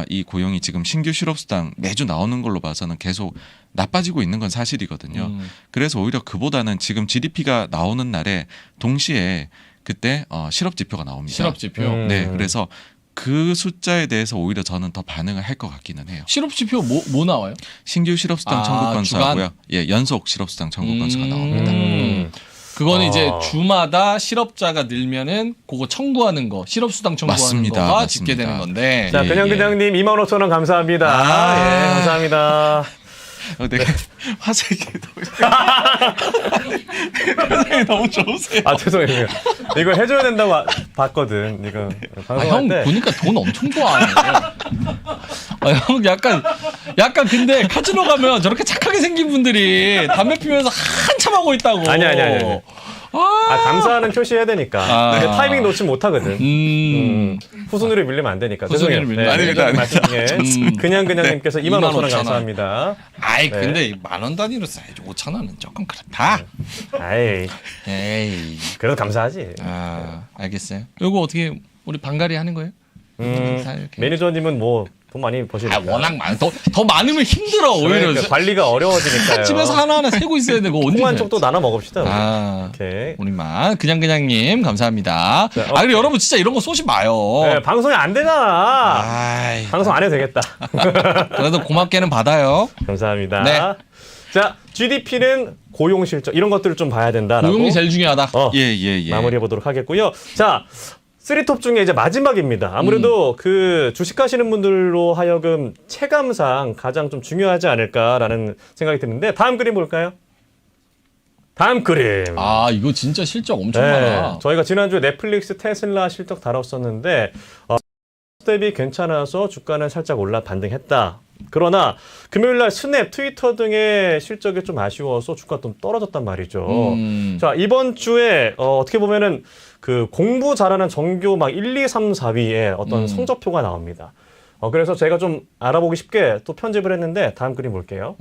이 고용이 지금 신규 실업수당 매주 나오는 걸로 봐서는 계속 나빠지고 있는 건 사실이거든요. 그래서 오히려 그보다는 지금 GDP가 나오는 날에 동시에 그때 실업지표가 나옵니다. 실업지표. 네, 그래서 그 숫자에 대해서 오히려 저는 더 반응을 할 것 같기는 해요. 실업지표 뭐 나와요? 신규 실업수당 청구 건수하고요. 예, 연속 실업수당 청구 건수가 나옵니다. 그거는 이제 주마다 실업자가 늘면은 그거 청구하는 거, 실업수당 청구하는 맞습니다. 거가 맞습니다. 집계되는 건데. 자, 그냥님 25,000원 감사합니다. 예, 감사합니다. 내가 화색이 너무 좋으세요. 죄송해요. 이거 해줘야 된다고 봤거든. 이거 방송할 형 때. 보니까 돈 엄청 좋아하네. 형 약간 근데 카지노 가면 저렇게 착하게 생긴 분들이 담배 피면서 한참 하고 있다고. 아니. 감사하는 표시해야 되니까. 근데 타이밍 놓치면 못하거든. 후순위로 밀리면 안 되니까. 후순위로 죄송해요. 밀리면 아닙니다. 말씀 중에 그냥님께서 25,000원 25,000원. 감사합니다. 근데 10,000원 단위로 써야지 5,000원은 조금 그렇다. 에이. 그래도 감사하지. 알겠어요. 요거 어떻게 우리 반갈이 하는 거예요? 매니저님은 뭐 돈 많이 버시니까. 워낙 더 많으면 힘들어 오히려. 그러니까 관리가 어려워지니까요. 집에서 하나하나 세고 있어야 되고 언제. 콩한 쪽도 나눠 먹읍시다. 오케이. 우리만 그냥님 감사합니다. 그리고 여러분 진짜 이런 거 쏘지 마요. 네, 방송이 안 되잖아. 방송 안 해도 되겠다. 그래도 고맙게는 받아요. 감사합니다. 네. 자, GDP는 고용 실적 이런 것들을 좀 봐야 된다라고. 고용이 제일 중요하다. 예. 마무리해 보도록 하겠고요. 자, 3톱 중에 이제 마지막입니다. 아무래도 그 주식하시는 분들로 하여금 체감상 가장 좀 중요하지 않을까라는 생각이 드는데 다음 그림 볼까요? 다음 그림. 이거 진짜 실적 엄청 많아. 저희가 지난주에 넷플릭스, 테슬라 실적 다뤘었는데 대비 괜찮아서 주가는 살짝 올라 반등했다. 그러나 금요일날 스냅, 트위터 등의 실적이 좀 아쉬워서 주가 좀 떨어졌단 말이죠. 자, 이번 주에 어떻게 보면은 그 공부 잘하는 전교 막 1, 2, 3, 4위에 어떤 성적표가 나옵니다. 그래서 제가 좀 알아보기 쉽게 또 편집을 했는데 다음 그림 볼게요.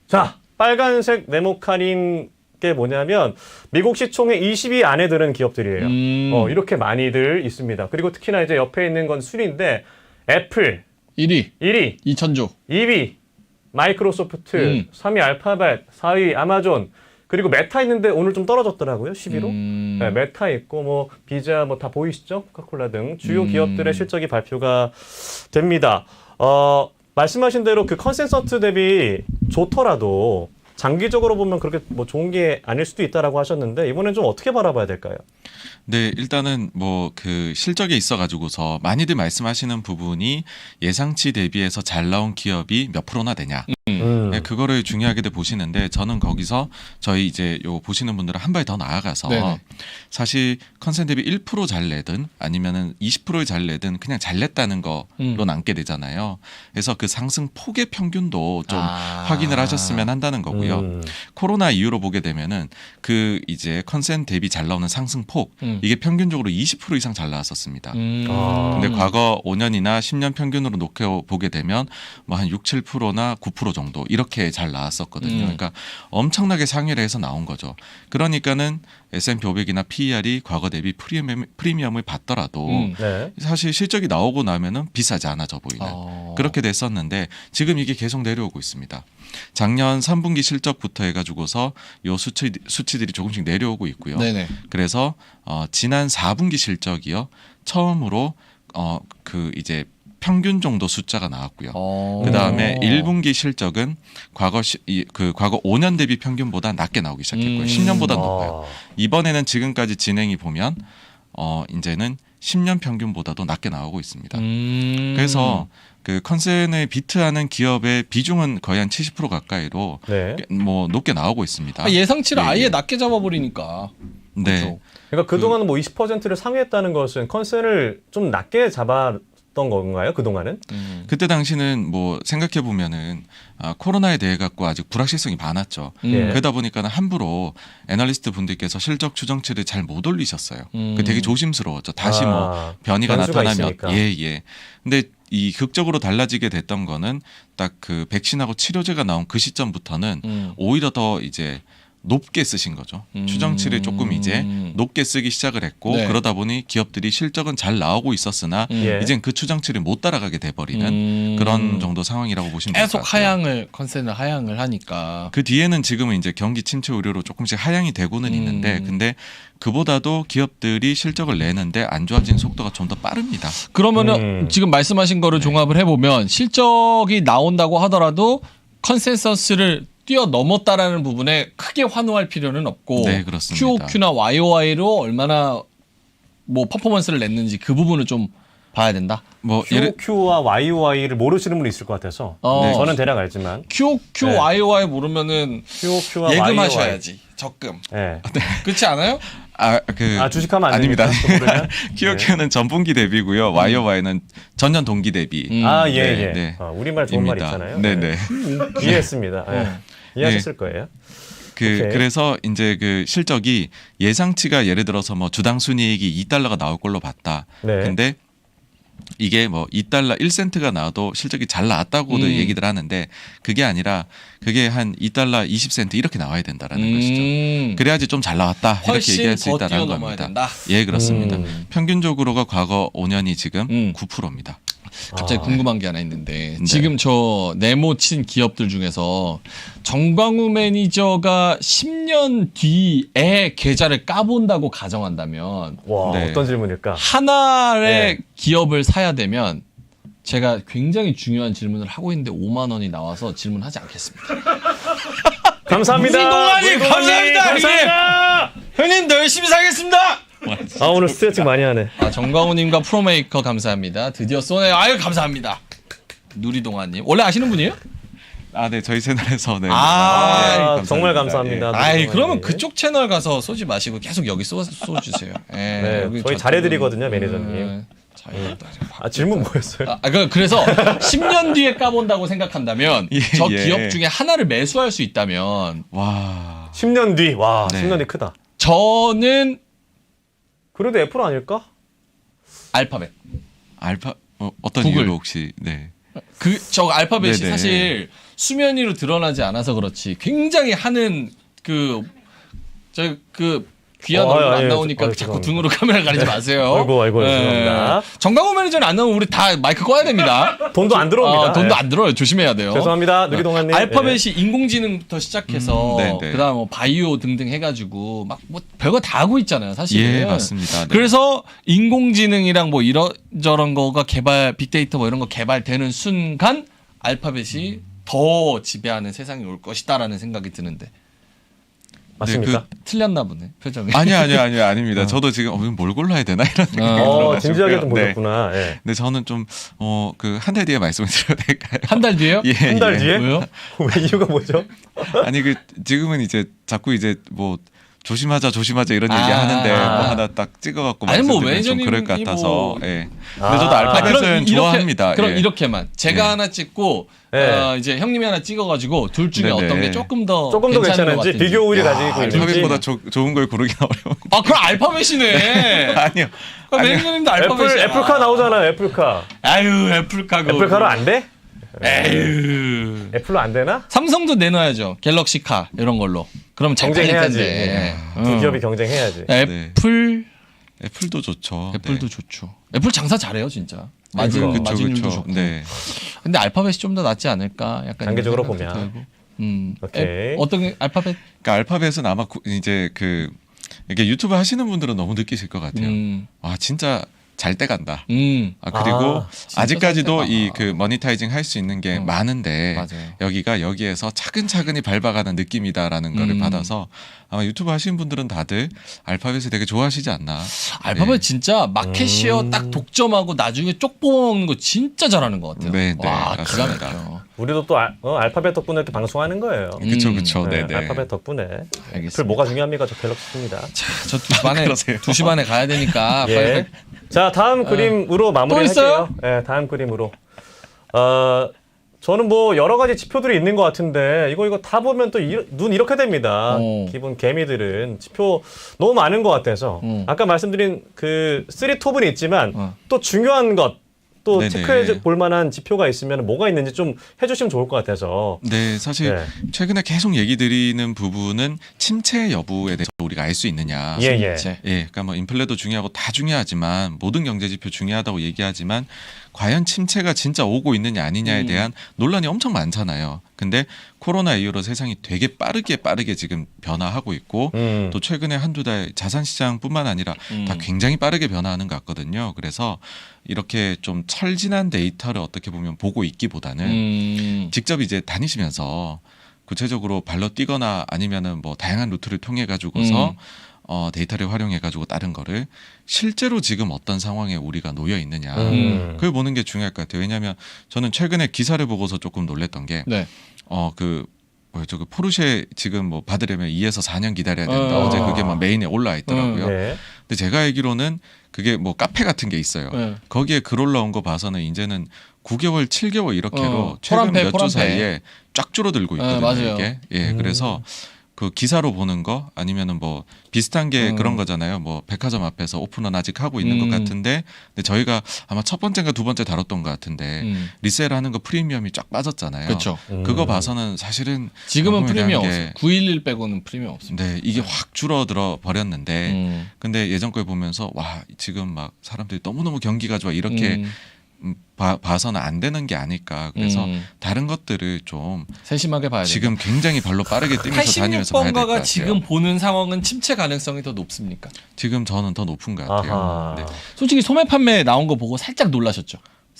자, 빨간색 네모칸인 게 뭐냐면 미국 시총의 20위 안에 드는 기업들이에요. 이렇게 많이들 있습니다. 그리고 특히나 이제 옆에 있는 건 순위인데 애플 1위 2,000조. 2위 마이크로소프트 3위 알파벳 4위 아마존 그리고 메타 있는데 오늘 좀 떨어졌더라고요. 10위로. 네, 메타 있고 뭐 비자 뭐 다 보이시죠? 코카콜라 등 주요 기업들의 실적이 발표가 됩니다. 말씀하신 대로 그 컨센서스 대비 좋더라도 장기적으로 보면 그렇게 뭐 좋은 게 아닐 수도 있다라고 하셨는데 이번엔 좀 어떻게 바라봐야 될까요? 네, 일단은 뭐 그 실적에 있어 가지고서 많이들 말씀하시는 부분이 예상치 대비해서 잘 나온 기업이 몇 프로나 되냐. 네, 그거를 중요하게 보시는데 저는 거기서 저희 이제 요 보시는 분들은 한 발 더 나아가서 네네. 사실 컨센 대비 1% 잘 내든 아니면은 20%를 잘 내든 그냥 잘 냈다는 거로 남게 되잖아요. 그래서 그 상승 폭의 평균도 좀 확인을 하셨으면 한다는 거고요. 코로나 이후로 보게 되면은 그 이제 컨센 대비 잘 나오는 상승 폭 이게 평균적으로 20% 이상 잘 나왔었습니다. 근데 과거 5년이나 10년 평균으로 놓고 보게 되면 뭐 한 6, 7%나 9% 정도 이렇게 잘 나왔었거든요. 그러니까 엄청나게 상회를 해서 나온 거죠. 그러니까는 S&P 500이나 PER이 과거 대비 프리미엄을 받더라도 네. 사실 실적이 나오고 나면은 비싸지 않아져 보이는 그렇게 됐었는데 지금 이게 계속 내려오고 있습니다. 작년 3분기 실적부터 해가지고서 요 수치들이 조금씩 내려오고 있고요. 네네. 그래서 지난 4분기 실적이요 처음으로 그 이제 평균 정도 숫자가 나왔고요. 그 다음에 1분기 실적은 과거 5년 대비 평균보다 낮게 나오기 시작했고요. 10년보다 높아요. 이번에는 지금까지 진행이 보면 이제는 10년 평균보다도 낮게 나오고 있습니다. 그래서 그 컨센을 비트하는 기업의 비중은 거의 한 70% 가까이로 네. 뭐 높게 나오고 있습니다. 예상치를 예, 아예 예. 낮게 잡아버리니까. 네. 그렇죠. 그러니까 그동안은 뭐 20%를 상회했다는 것은 컨센을 좀 낮게 잡았던 건가요? 그동안은? 그때 당시는 뭐 생각해 보면은 코로나에 대해 갖고 아직 불확실성이 많았죠. 예. 그러다 보니까는 함부로 애널리스트 분들께서 실적 추정치를 잘 못 올리셨어요. 그 되게 조심스러웠죠. 다시 뭐 변이가 변수가 나타나면 있으니까. 예. 근데 이 극적으로 달라지게 됐던 거는 딱 그 백신하고 치료제가 나온 그 시점부터는 오히려 더 이제 높게 쓰신 거죠. 추정치를 조금 이제 높게 쓰기 시작을 했고 네. 그러다 보니 기업들이 실적은 잘 나오고 있었으나 예. 이젠 그 추정치를 못 따라가게 돼버리는 그런 정도 상황이라고 보시면 될 것 계속 같아요. 컨센을 하향을 하니까. 그 뒤에는 지금은 이제 경기 침체 우려로 조금씩 하향이 되고는 있는데 근데 그보다도 기업들이 실적을 내는데 안 좋아진 속도가 좀 더 빠릅니다. 그러면은 지금 말씀하신 거를 종합을 해보면 실적이 나온다고 하더라도 컨센서스를 뛰어넘었다라는 부분에 크게 환호할 필요는 없고 네, 그렇습니다. QOQ나 YOY로 얼마나 뭐 퍼포먼스를 냈는지 그 부분을 좀 봐야 된다. 뭐 QOQ와 YOY를 모르시는 분이 있을 것 같아서 네. 저는 대략 알지만 QOQ, 네. YOY 모르면은 QOQ와 예금하셔야지. 적금. 네. 그렇지 않아요? 주식하면 안 아닙니다. 됩니까? QOQ는 전분기 대비고요. YOY는 전년 동기 대비. 예. 네. 우리말 좋은 말 입니다. 있잖아요. 네네. 이해했습니다. 네. 이해하셨을 네. 거예요. 오케이. 그래서 이제 그 실적이 예상치가 예를 들어서 뭐 주당 순이익이 $2가 나올 걸로 봤다. 네. 근데 이게 뭐 $2 1센트가 나와도 실적이 잘 나왔다고도 얘기들 하는데 그게 아니라 그게 한 $2 20센트 이렇게 나와야 된다라는 것이죠. 그래야지 좀 잘 나왔다 이렇게 훨씬 얘기할 수 더 있다는 뛰어넘어야 겁니다. 된다. 예, 그렇습니다. 평균적으로가 과거 5년이 지금 9%입니다. 갑자기 궁금한 게 하나 있는데 네. 지금 저 네모 친 기업들 중에서 정광우 매니저가 10년 뒤에 계좌를 까본다고 가정한다면 와, 네. 어떤 질문일까? 하나의 네. 기업을 사야 되면 제가 굉장히 중요한 질문을 하고 있는데 5만 원이 나와서 질문하지 않겠습니다. 감사합니다. 문동환님, 감사합니다, 감사합니다. 형님 더 열심히 살겠습니다. 오늘 스트레칭 많이 하네. 정광우님과 프로메이커 감사합니다. 드디어 쏘네요. 아유 감사합니다. 누리동아님 원래 아시는 분이에요? 네, 저희 채널에서 네. 아, 정말 감사합니다. 예. 아이 누리동아님. 그러면 그쪽 채널 가서 쏘지 마시고 계속 여기 쏘주세요. 네, 여기 저희 저- 잘해드리거든요, 매니저님. 질문 뭐였어요? 그래서 10년 뒤에 까본다고 생각한다면 저 예. 기업 중에 하나를 매수할 수 있다면 와. 10년 뒤. 와, 네. 10년 뒤 크다. 저는 그래도 애플 아닐까? 알파벳. 어떤 구글. 이유로 혹시 네. 저 알파벳이 네네. 사실 수면 위로 드러나지 않아서 그렇지 굉장히 하는 귀한 얼굴 안 나오니까 자꾸 죄송합니다. 등으로 카메라 가리지 마세요. 아이고, 죄송합니다. 정강호 매니저는 안 나오면 우리 다 마이크 꺼야 됩니다. 돈도 안 들어옵니다. 돈도 네. 안 들어요. 조심해야 돼요. 죄송합니다, 누리동아님. 알파벳이 인공지능부터 시작해서 네네. 그다음 뭐 바이오 등등 해가지고 막 뭐 별거 다 하고 있잖아요. 사실은. 예, 맞습니다. 네. 그래서 인공지능이랑 뭐 이런저런 거가 빅데이터 뭐 이런 거 개발되는 순간 알파벳이 더 지배하는 세상이 올 것이다라는 생각이 드는데. 맞습니까? 틀렸나 보네 표정이. 아니요, 아닙니다. 저도 지금 뭘 골라야 되나 이런 생각이 들어가지고요. 진지하게 좀 네. 보셨구나. 예. 근데 저는 좀 그 한 달 뒤에 말씀을 드려도 될까요? 한 달 뒤에요? 예, 한 달 뒤에? 왜요? 왜 이유가 뭐죠? 아니 지금은 이제 자꾸 이제 뭐 조심하자 이런 얘기 하는데 뭐 하나 딱 찍어갖고 아니 뭐 말씀드리면 좀 그럴 것 매니저님이 같아서. 뭐- 예. 근데 저도 알파벳은 좋아합니다. 그럼 예. 이렇게만 제가 예. 하나 찍고 예. 이제 형님이 하나 찍어가지고 둘 중에 네네. 어떤 게 조금 더 괜찮은지 것 같은지. 비교 우위 가지고 있는지. 알파벳보다 좋은 걸 고르긴 어려워. 아 그럼 알파벳이네. 아니요. 그럼 매니저님도 알파벳이야. 애플카 나오잖아요. 애플카. 아유 애플카 그. 애플카로 안 돼? 에휴. 애플로 안 되나? 삼성도 내놔야죠. 갤럭시카 이런 걸로. 그럼 잘 팔릴 경쟁해야지. 텐데. 두 기업이 경쟁해야지. 애플도 좋죠. 애플도 좋죠. 애플 장사 잘해요 진짜. 그쵸, 마진율도 좋고. 네. 근데 알파벳이 좀 더 낫지 않을까? 약간 단계적으로 이런 생각도 보면. 들고. 오케이. 어떤 알파벳? 그러니까 알파벳은 아마 이제 이렇게 유튜브 하시는 분들은 너무 느끼실 것 같아요. 아 진짜 잘 떼간다. 그리고 아직까지도 이 모니타이징 할 수 있는 게 많은데 맞아요. 여기에서 차근차근히 밟아가는 느낌이다라는 거를 받아서 아마 유튜브 하시는 분들은 다들 알파벳을 되게 좋아하시지 않나. 알파벳 네. 진짜 마켓시어 딱 독점하고 나중에 쪽 뽑아먹는 거 진짜 잘하는 것 같아요. 네, 와 기가 맞습니다. 막혀. 우리도 또 알파벳 덕분에 이렇게 방송하는 거예요. 그쵸. 네, 네네. 알파벳 덕분에. 알겠습니다. 애플 뭐가 중요합니까? 저 갤럭시입니다. 저 2시 반에 그러세요. 2시 반에 가야 되니까 예. 빨리. 자, 다음 그림으로 마무리할게요. 있어요? 네, 다음 그림으로. 저는 뭐 여러 가지 지표들이 있는 것 같은데 이거 다 보면 또 눈 이렇게 됩니다. 기본 개미들은 지표 너무 많은 것 같아서 아까 말씀드린 그 3톱은 있지만 또 중요한 것 또 네네. 체크해 볼 만한 지표가 있으면 뭐가 있는지 좀 해주시면 좋을 것 같아서. 네, 사실 네. 최근에 계속 얘기 드리는 부분은 침체 여부에 대해서 우리가 알 수 있느냐. 예. 그러니까 뭐 인플레도 중요하고 다 중요하지만 모든 경제 지표 중요하다고 얘기하지만 과연 침체가 진짜 오고 있느냐 아니냐에 대한 논란이 엄청 많잖아요. 근데 코로나 이후로 세상이 되게 빠르게 지금 변화하고 있고 또 최근에 한두 달 자산 시장뿐만 아니라 다 굉장히 빠르게 변화하는 것 같거든요. 그래서 이렇게 좀 철진한 데이터를 어떻게 보면 보고 있기보다는 직접 이제 다니시면서 구체적으로 발로 뛰거나 아니면은 뭐 다양한 루트를 통해 가지고서 데이터를 활용해 가지고 다른 거를 실제로 지금 어떤 상황에 우리가 놓여 있느냐 그걸 보는 게 중요할 것 같아요. 왜냐하면 저는 최근에 기사를 보고서 조금 놀랬던 게 그 포르쉐 지금 뭐 받으려면 2에서 4년 기다려야 된다. 어제 그게 막 메인에 올라와 있더라고요. 네. 근데 제가 알기로는 그게 뭐 카페 같은 게 있어요. 거기에 글 올라온 거 봐서는 이제는 9개월, 7개월 이렇게로 최근 몇 주 사이에 쫙 줄어들고 있거든요. 맞아요. 이게. 그래서 그 기사로 보는 거 아니면은 뭐 비슷한 게 그런 거잖아요. 뭐 백화점 앞에서 오픈은 아직 하고 있는 것 같은데, 근데 저희가 아마 첫 번째인가 두 번째 다뤘던 것 같은데 리셀하는 거 프리미엄이 쫙 빠졌잖아요. 그렇죠. 그거 봐서는 사실은 지금은 프리미엄 게 없어요. 911 빼고는 프리미엄 없습니다. 네, 이게 확 줄어들어 버렸는데, 근데 예전 걸 보면서 와 지금 막 사람들이 너무너무 경기가 좋아 이렇게 봐서는 안 되는 게 아닐까. 그래서 다른 것들을 좀 세심하게 봐야 돼요. 지금 굉장히 발로 빠르게 뛰면서 다니면서 봐야 될 것 같아요. 86번가가 지금 보는 상황은 침체 가능성이 더 높습니까? 지금 저는 더 높은 것 같아요. 네. 솔직히 소매 판매 나온 거 보고 살짝 놀라셨죠?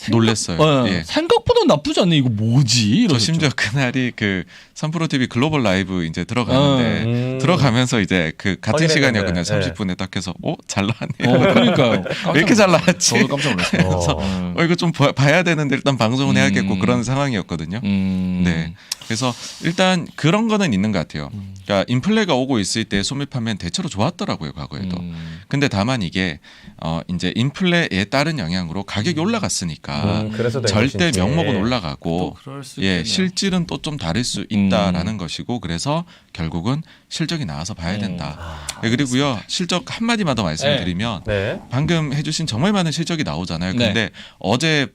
놀랬어요. 예. 생각보다 나쁘지 않네. 이거 뭐지? 저 심지어 그날이 그 3프로TV 글로벌 라이브 이제 들어가는데 들어가면서 이제 그 같은 시간이었거든요. 30분에 딱 해서 잘 나왔네요. 그러니까요. 왜 이렇게 잘 나왔지? 저도 깜짝 놀랐어요. 그래서 이거 좀 봐야 되는데 일단 방송은 해야겠고 그런 상황이었거든요. 네. 그래서 일단 그런 거는 있는 것 같아요. 그러니까 인플레가 오고 있을 때 소매 판매는 대체로 좋았더라고요, 과거에도. 근데 다만 이게 이제 인플레에 따른 영향으로 가격이 올라갔으니까 그래서 절대 명목은 올라가고 그럴 수 예, 있겠네요. 실질은 또 좀 다를 수 있다라는 것이고, 그래서 결국은 실적이 나와서 봐야 된다. 예, 그리고요, 실적 한마디만 더 말씀드리면 방금 해주신 정말 많은 실적이 나오잖아요. 근데 어제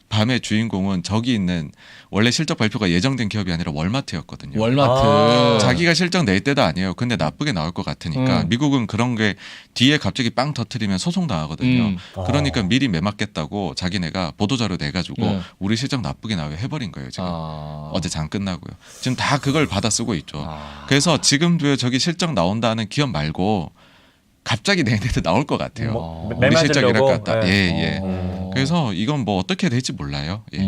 밤의 주인공은 저기 있는 원래 실적 발표가 예정된 기업이 아니라 월마트였거든요. 월마트. 자기가 실적 낼 때도 아니에요. 근데 나쁘게 나올 것 같으니까 미국은 그런 게 뒤에 갑자기 빵 터트리면 소송 당하거든요. 그러니까 미리 매맞겠다고 자기네가 보도자료 내가지고 우리 실적 나쁘게 나오게 해버린 거예요. 지금 어제 장 끝나고요. 지금 다 그걸 받아 쓰고 있죠. 그래서 지금도 저기 실적 나온다는 기업 말고 갑자기 내년에도 나올 것 같아요. 우리 실적이랄 것 같다. 예. 그래서 이건 뭐 어떻게 될지 몰라요. 예.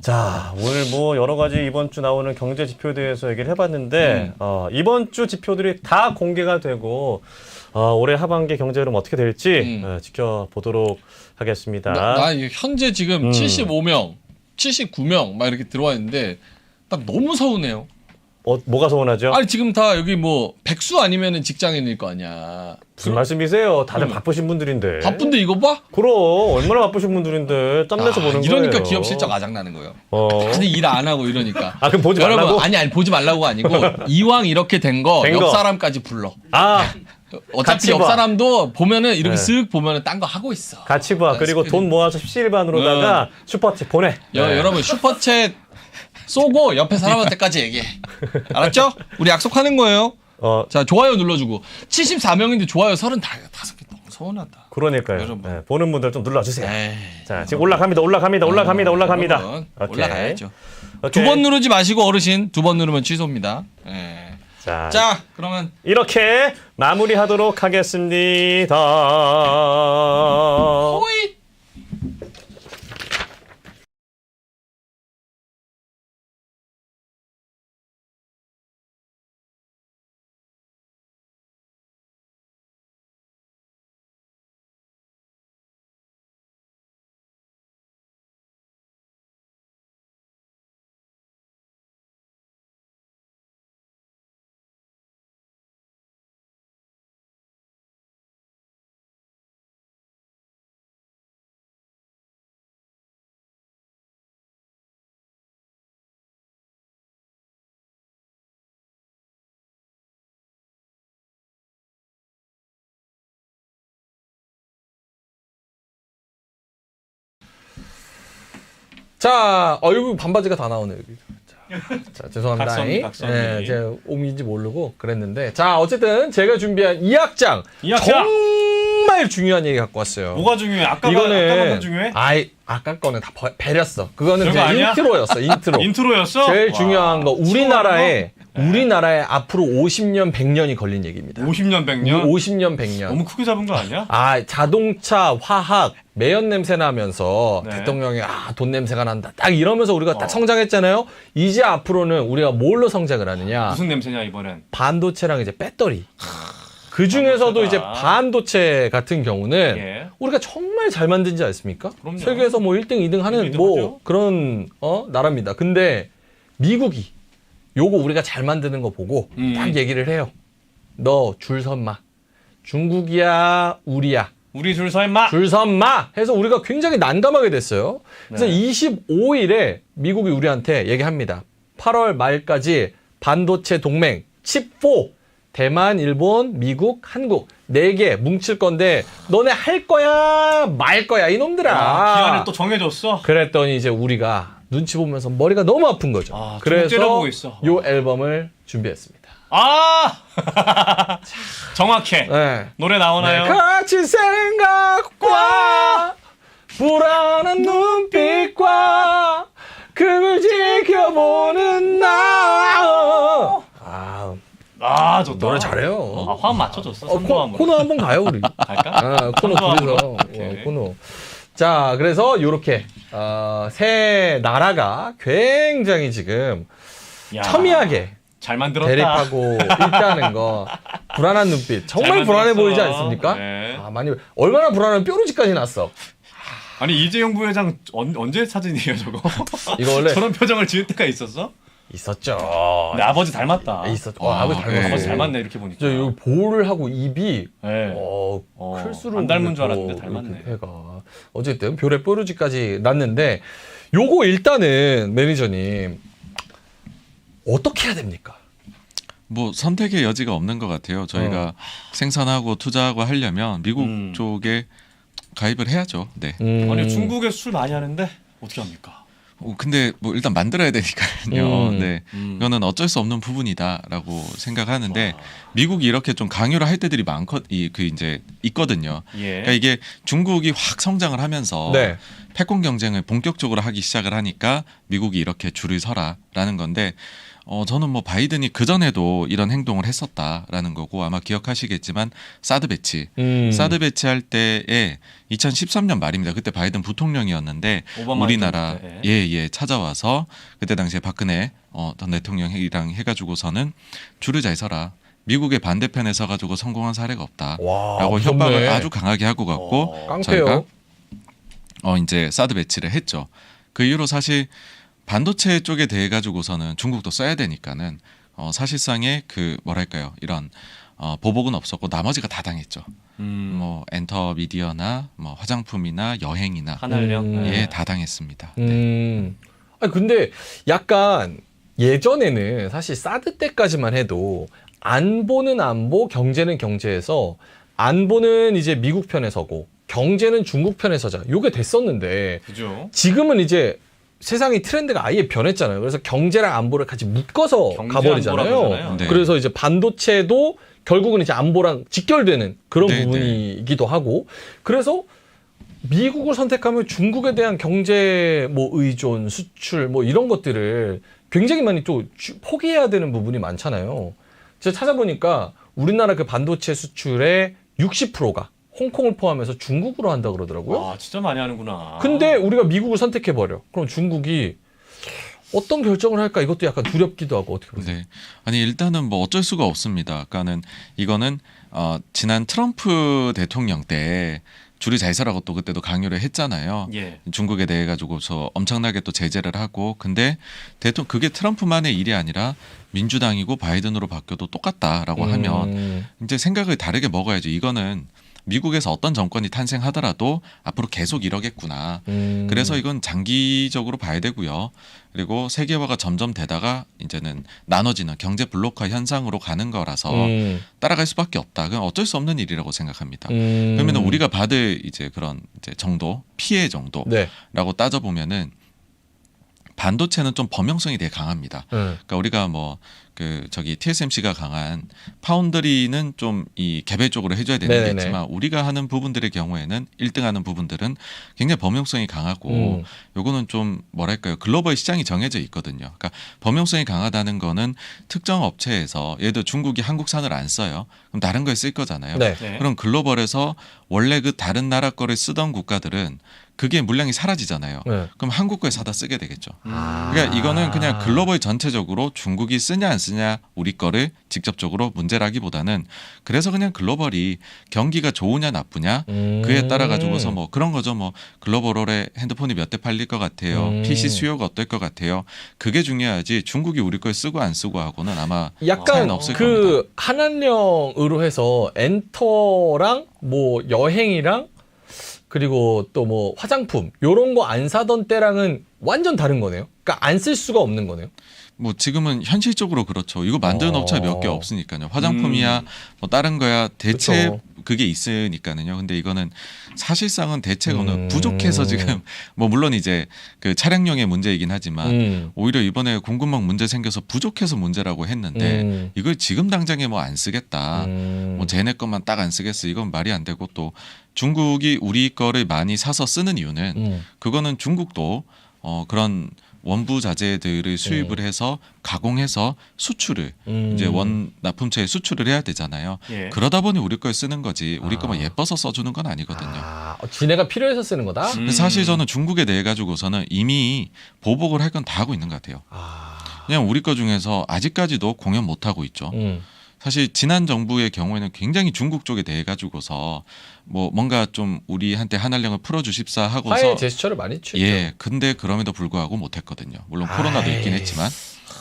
자, 오늘 뭐 여러 가지 이번 주 나오는 경제 지표에 대해서 얘기를 해봤는데 이번 주 지표들이 다 공개가 되고 올해 하반기 경제 흐름 어떻게 될지 지켜보도록 하겠습니다. 나 현재 지금 75명, 79명 막 이렇게 들어와 있는데 딱 너무 서운해요. 뭐가 서운하죠? 아니 지금 다 여기 뭐 백수 아니면은 직장인일 거 아니야. 무슨 말씀이세요? 다들 바쁘신 분들인데. 바쁜데 이거 봐? 그럼 얼마나 바쁘신 분들인데 땀내서 보는 거예요. 이러니까 기업 실적 아작나는 거예요. 다들 일 안 하고 이러니까. 그럼 보지 여러분, 말라고? 아니 보지 말라고 아니고 이왕 이렇게 된 거 옆 사람까지 불러. 어차피 옆 사람도 보면은 이렇게 쓱 보면은 딴 거 하고 있어. 같이 봐. 그리고 돈 모아서 십시일반으로다가 슈퍼챗 보내. 여러분 슈퍼챗 쏘고 옆에 사람한테까지 얘기해. 알았죠? 우리 약속하는 거예요. 자, 좋아요 눌러주고. 74명인데 좋아요 35개 너무 서운하다. 그러니까요. 네, 보는 분들 좀 눌러주세요. 자, 지금 올라갑니다. 여러분, 올라가야죠. 2번 누르지 마시고 어르신 2번 누르면 취소입니다. 자, 그러면 이렇게 마무리하도록 하겠습니다. 호잇! 자, 얼굴 반바지가 다 나오네 여기. 자, 죄송합니다. 각선미. 제가 옴인지 모르고 그랬는데. 자, 어쨌든 제가 준비한 2학장. 정말 중요한 얘기 갖고 왔어요. 뭐가 중요해? 아까 이거는 중요해? 아까 거는 다 베렸어. 그거는 제 아니야? 인트로였어. 인트로였어? 제일 중요한 거 우리나라에 앞으로 50년, 100년이 걸린 얘기입니다. 50년, 100년? 50년, 100년. 너무 크게 잡은 거 아니야? 자동차, 화학, 매연 냄새 나면서 대통령이 돈 냄새가 난다. 딱 이러면서 우리가 딱 성장했잖아요. 이제 앞으로는 우리가 뭘로 성장을 하느냐? 무슨 냄새냐 이번엔? 반도체랑 이제 배터리. 그 중에서도 이제 반도체 같은 경우는 우리가 정말 잘 만든지 않습니까? 그럼요. 세계에서 뭐 1등, 2등 하는 뭐 그런 나라입니다. 근데 미국이 요거 우리가 잘 만드는 거 보고 딱 얘기를 해요. 너 줄 서 마. 중국이야, 우리야. 우리 줄 서 임마. 줄 서 마. 해서 우리가 굉장히 난감하게 됐어요. 그래서 25일에 미국이 우리한테 얘기합니다. 8월 말까지 반도체 동맹 칩4 대만, 일본, 미국, 한국 4개 뭉칠 건데 너네 할 거야 말 거야 이놈들아. 기한을 또 정해줬어. 그랬더니 이제 우리가 눈치 보면서 머리가 너무 아픈 거죠. 그래서 째려보고 있어. 요 앨범을 준비했습니다. 정확해. 노래 나오나요? 같이 생각과 불안한 눈빛과 그걸 지켜보는 나. 좋다. 노래 잘해요. 화음 맞춰줬어. 코너 한번 가요 우리. 갈까? 코너 둘이서 코너. 자, 그래서 요렇게 세 나라가 굉장히 지금 첨예하게 잘 만들었다. 대립하고 있다는 거. 불안한 눈빛. 정말 불안해 보이지 않습니까? 많이 얼마나 불안하면 뾰루지까지 났어. 아니 이재용 부회장 언제 사진이에요 저거? 이거 원래 저런 표정을 지을 때가 있었어? 있었죠. 근데 아버지 닮았다. 있었죠. 아버지 닮았어. 아버지 닮았네 이렇게 보니까. 저 여기 볼을 하고 입이 클수록 안 닮은 줄 알았는데 닮았네. 해가. 어쨌든 별의 뾰루지까지 났는데 요거 일단은 매니저님 어떻게 해야 됩니까? 뭐 선택의 여지가 없는 것 같아요. 저희가 생산하고 투자하고 하려면 미국 쪽에 가입을 해야죠. 네. 아니 중국에 술 많이 하는데 어떻게 합니까? 근데 뭐 일단 만들어야 되니까요. 네, 이거는 어쩔 수 없는 부분이다라고 생각하는데 미국이 이렇게 좀 강요를 할 때들이 이제 있거든요. 그러니까 이게 중국이 확 성장을 하면서 패권 경쟁을 본격적으로 하기 시작을 하니까 미국이 이렇게 줄을 서라라는 건데 저는 뭐 바이든이 그전에도 이런 행동을 했었다라는 거고 아마 기억하시겠지만 사드 배치할 때에 2013년 말입니다. 그때 바이든 부통령이었는데 우리나라 찾아와서 그때 당시에 박근혜 전 대통령이랑 해가지고서는 줄을 잘 서라. 미국의 반대편에 서가지고 성공한 사례가 없다라고 협박을 아주 강하게 하고 갔고 저희가 이제 사드 배치를 했죠. 그 이후로 사실 반도체 쪽에 대해 가지고서는 중국도 써야 되니까는 사실상의 그 뭐랄까요 이런 보복은 없었고 나머지가 다 당했죠. 뭐 엔터 미디어나 뭐 화장품이나 여행이나 한알령 다 당했습니다. 아니 근데 약간 예전에는 사실 사드 때까지만 해도 안보는 안보, 경제는 경제에서 안보는 이제 미국 편에 서고 경제는 중국 편에 서자. 요게 됐었는데 그죠? 지금은 이제 세상의 트렌드가 아예 변했잖아요. 그래서 경제랑 안보를 같이 묶어서 가버리잖아요. 네. 그래서 이제 반도체도 결국은 이제 안보랑 직결되는 그런 네, 부분이기도 하고 그래서 미국을 선택하면 중국에 대한 경제 뭐 의존, 수출 뭐 이런 것들을 굉장히 많이 또 포기해야 되는 부분이 많잖아요. 제가 찾아보니까 우리나라 그 반도체 수출의 60%가 홍콩을 포함해서 중국으로 한다 그러더라고요. 아, 진짜 많이 하는구나. 근데 우리가 미국을 선택해버려. 그럼 중국이 어떤 결정을 할까 이것도 약간 두렵기도 하고 어떻게 보세요? 네. 아니 일단은 뭐 어쩔 수가 없습니다. 그러니까는 이거는 지난 트럼프 대통령 때 줄이 잘 서라고 또 그때도 강요를 했잖아요. 예. 중국에 대해 가지고서 엄청나게 또 제재를 하고 근데 그게 트럼프만의 일이 아니라 민주당이고 바이든으로 바뀌어도 똑같다라고 하면 이제 생각을 다르게 먹어야죠. 이거는 미국에서 어떤 정권이 탄생하더라도 앞으로 계속 이러겠구나. 그래서 이건 장기적으로 봐야 되고요. 그리고 세계화가 점점 되다가 이제는 나눠지는 경제 블록화 현상으로 가는 거라서 따라갈 수밖에 없다. 그건 어쩔 수 없는 일이라고 생각합니다. 그러면 우리가 받을 이제 그런 이제 정도, 피해 정도라고 따져보면은 반도체는 좀 범용성이 되게 강합니다. 그러니까 우리가 뭐 TSMC가 강한 파운드리는 좀 이 개별적으로 해줘야 되는 게 있지만 우리가 하는 부분들의 경우에는 1등하는 부분들은 굉장히 범용성이 강하고 요거는 좀 뭐랄까요 글로벌 시장이 정해져 있거든요. 그러니까 범용성이 강하다는 거는 특정 업체에서 예를 들어 중국이 한국산을 안 써요. 그럼 다른 거에 쓸 거잖아요. 네. 그럼 글로벌에서 원래 그 다른 나라 거를 쓰던 국가들은 그게 물량이 사라지잖아요. 그럼 한국 거에 사다 쓰게 되겠죠. 그러니까 이거는 그냥 글로벌 전체적으로 중국이 쓰냐 안 쓰냐 우리 거를 직접적으로 문제라기보다는 그래서 그냥 글로벌이 경기가 좋으냐 나쁘냐 그에 따라 가지고서 뭐 그런 거죠. 뭐 글로벌에 핸드폰이 몇 대 팔릴 것 같아요. PC 수요가 어떨 것 같아요. 그게 중요하지 중국이 우리 걸 쓰고 안 쓰고 하고는 아마 약간 차이는 없을 겁니다. 한한령으로 해서 엔터랑 뭐 여행이랑 그리고 또 뭐 화장품 요런 거 안 사던 때랑은 완전 다른 거네요. 그러니까 안 쓸 수가 없는 거네요. 뭐 지금은 현실적으로 그렇죠. 이거 만드는 업체가 몇 개 없으니까요. 화장품이야 뭐 다른 거야 대체 그쵸. 그게 있으니까는요. 근데 이거는 사실상은 대체로는 부족해서 지금 뭐 물론 이제 그 차량용의 문제이긴 하지만 오히려 이번에 공급망 문제 생겨서 부족해서 문제라고 했는데 이걸 지금 당장에 뭐 안 쓰겠다. 뭐 쟤네 것만 딱 안 쓰겠어. 이건 말이 안 되고 또 중국이 우리 거를 많이 사서 쓰는 이유는 그거는 중국도 그런 원부 자재들을 수입을 해서 가공해서 수출을 이제 원 납품처에 수출을 해야 되잖아요. 예. 그러다 보니 우리 걸 쓰는 거지 우리 거만 예뻐서 써주는 건 아니거든요. 지네가 필요해서 쓰는 거다? 근데 사실 저는 중국에 대해 가지고서는 이미 보복을 할 건 다 하고 있는 것 같아요. 그냥 우리 거 중에서 아직까지도 공연 못 하고 있죠. 사실 지난 정부의 경우에는 굉장히 중국 쪽에 대해 가지고서 뭐 뭔가 좀 우리한테 한한령을 풀어주십사 하고서 화해 제스처를 많이 취했죠. 예, 근데 그럼에도 불구하고 못했거든요. 물론 코로나도 있긴 했지만